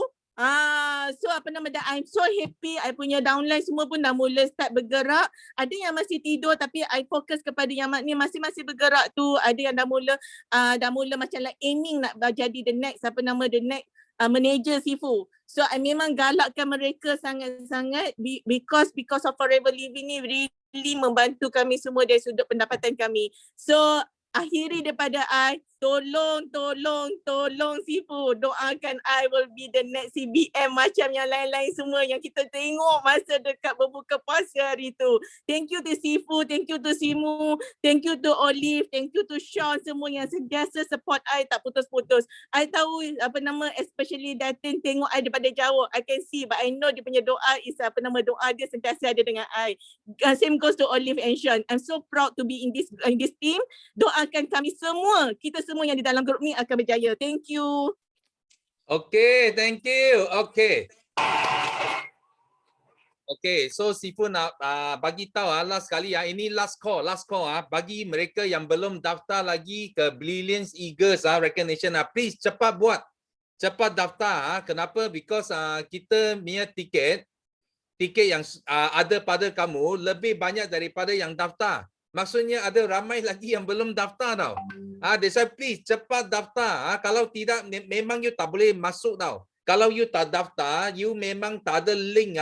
So I'm so happy. I punya downline semua pun dah mula start bergerak. Ada yang masih tidur tapi I fokus kepada yang masih bergerak tu. Ada yang dah mula macam like aiming nak jadi the next manager Sifu. So I memang galakkan mereka sangat-sangat because of Forever Living ni really membantu kami semua dari sudut pendapatan kami. So akhiri daripada I, tolong Sifu, doakan I will be the next CBM macam yang lain-lain semua yang kita tengok masa dekat berbuka puasa hari tu. Thank you to Sifu, thank you to Simu, thank you to Olive, thank you to Sean, semua yang sentiasa support I tak putus-putus. I tahu especially Datin tengok I daripada jauh, I can see, but I know dia punya doa is doa dia sentiasa ada dengan I. Same goes to Olive and Sean. I'm so proud to be in this team. Doakan kami semua, kita semua yang di dalam grup ni akan berjaya. Thank you. Okay, thank you. Okay, so Sifu nak bagi tahu last kali ini last call bagi mereka yang belum daftar lagi ke Brilliance Eagles recognition please cepat buat. Cepat daftar. Kenapa? Because kita punya tiket yang ada pada kamu lebih banyak daripada yang daftar. Maksudnya ada ramai lagi yang belum daftar tau. That's why please cepat daftar. Kalau tidak memang you tak boleh masuk tau. Kalau you tak daftar, you memang tak ada link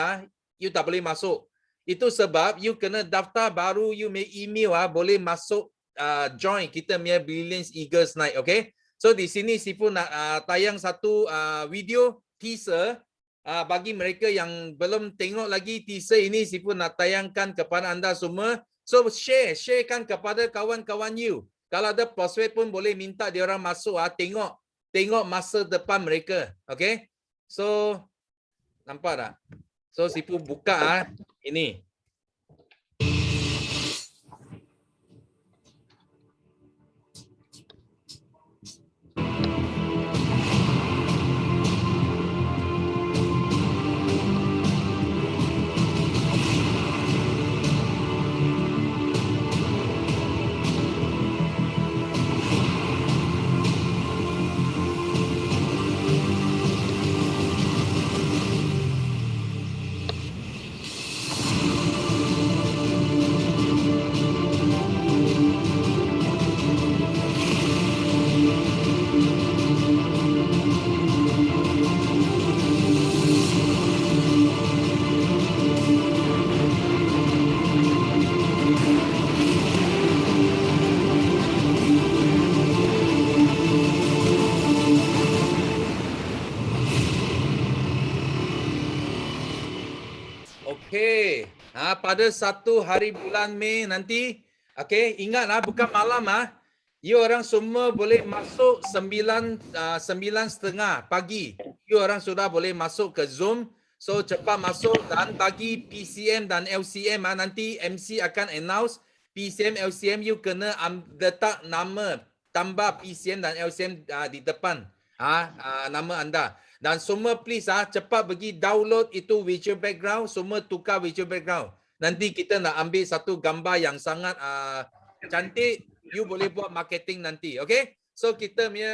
you tak boleh masuk. Itu sebab you kena daftar baru you may email boleh masuk join kita punya Brilliance Eagles Night, okay? So di sini Sifu nak tayang satu video teaser bagi mereka yang belum tengok lagi teaser ini. Sifu nak tayangkan kepada anda semua. So sharekan kepada kawan-kawan you. Kalau ada prospek pun boleh minta dia orang masuk tengok masa depan mereka. Okay? So nampak tak? So Sifu buka ini. Okey. Pada 1 hari bulan Mei nanti, okey, ingatlah bukan malam you orang semua boleh masuk 9:30 pagi. You orang sudah boleh masuk ke Zoom. So cepat masuk dan bagi PCM dan LCM nanti MC akan announce PCM LCM you kena letak nama tambah PCM dan LCM di depan nama anda. Dan semua please cepat pergi download itu visual background, semua tukar visual background. Nanti kita nak ambil satu gambar yang sangat cantik, you boleh buat marketing nanti, okay? So kita punya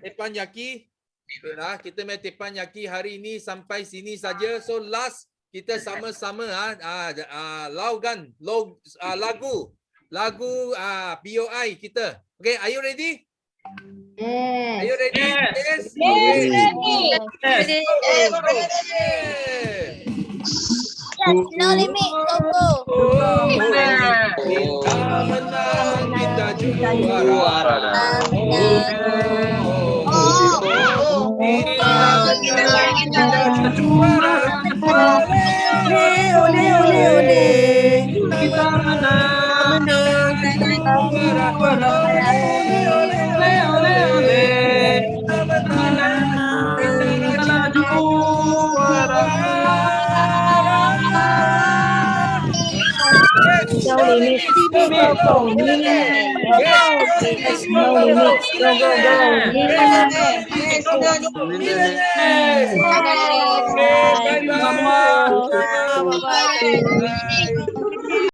Teppanyaki. Baiklah, kita main teppanyaki hari ini sampai sini saja. So last kita sama-sama lagu POI kita. Okay, are you ready? Are you ready? Yes. Yes. Ready? No limit, go. Kita menang, kita juara. Kita juara. Kita menang. No limit, go. Bye bye.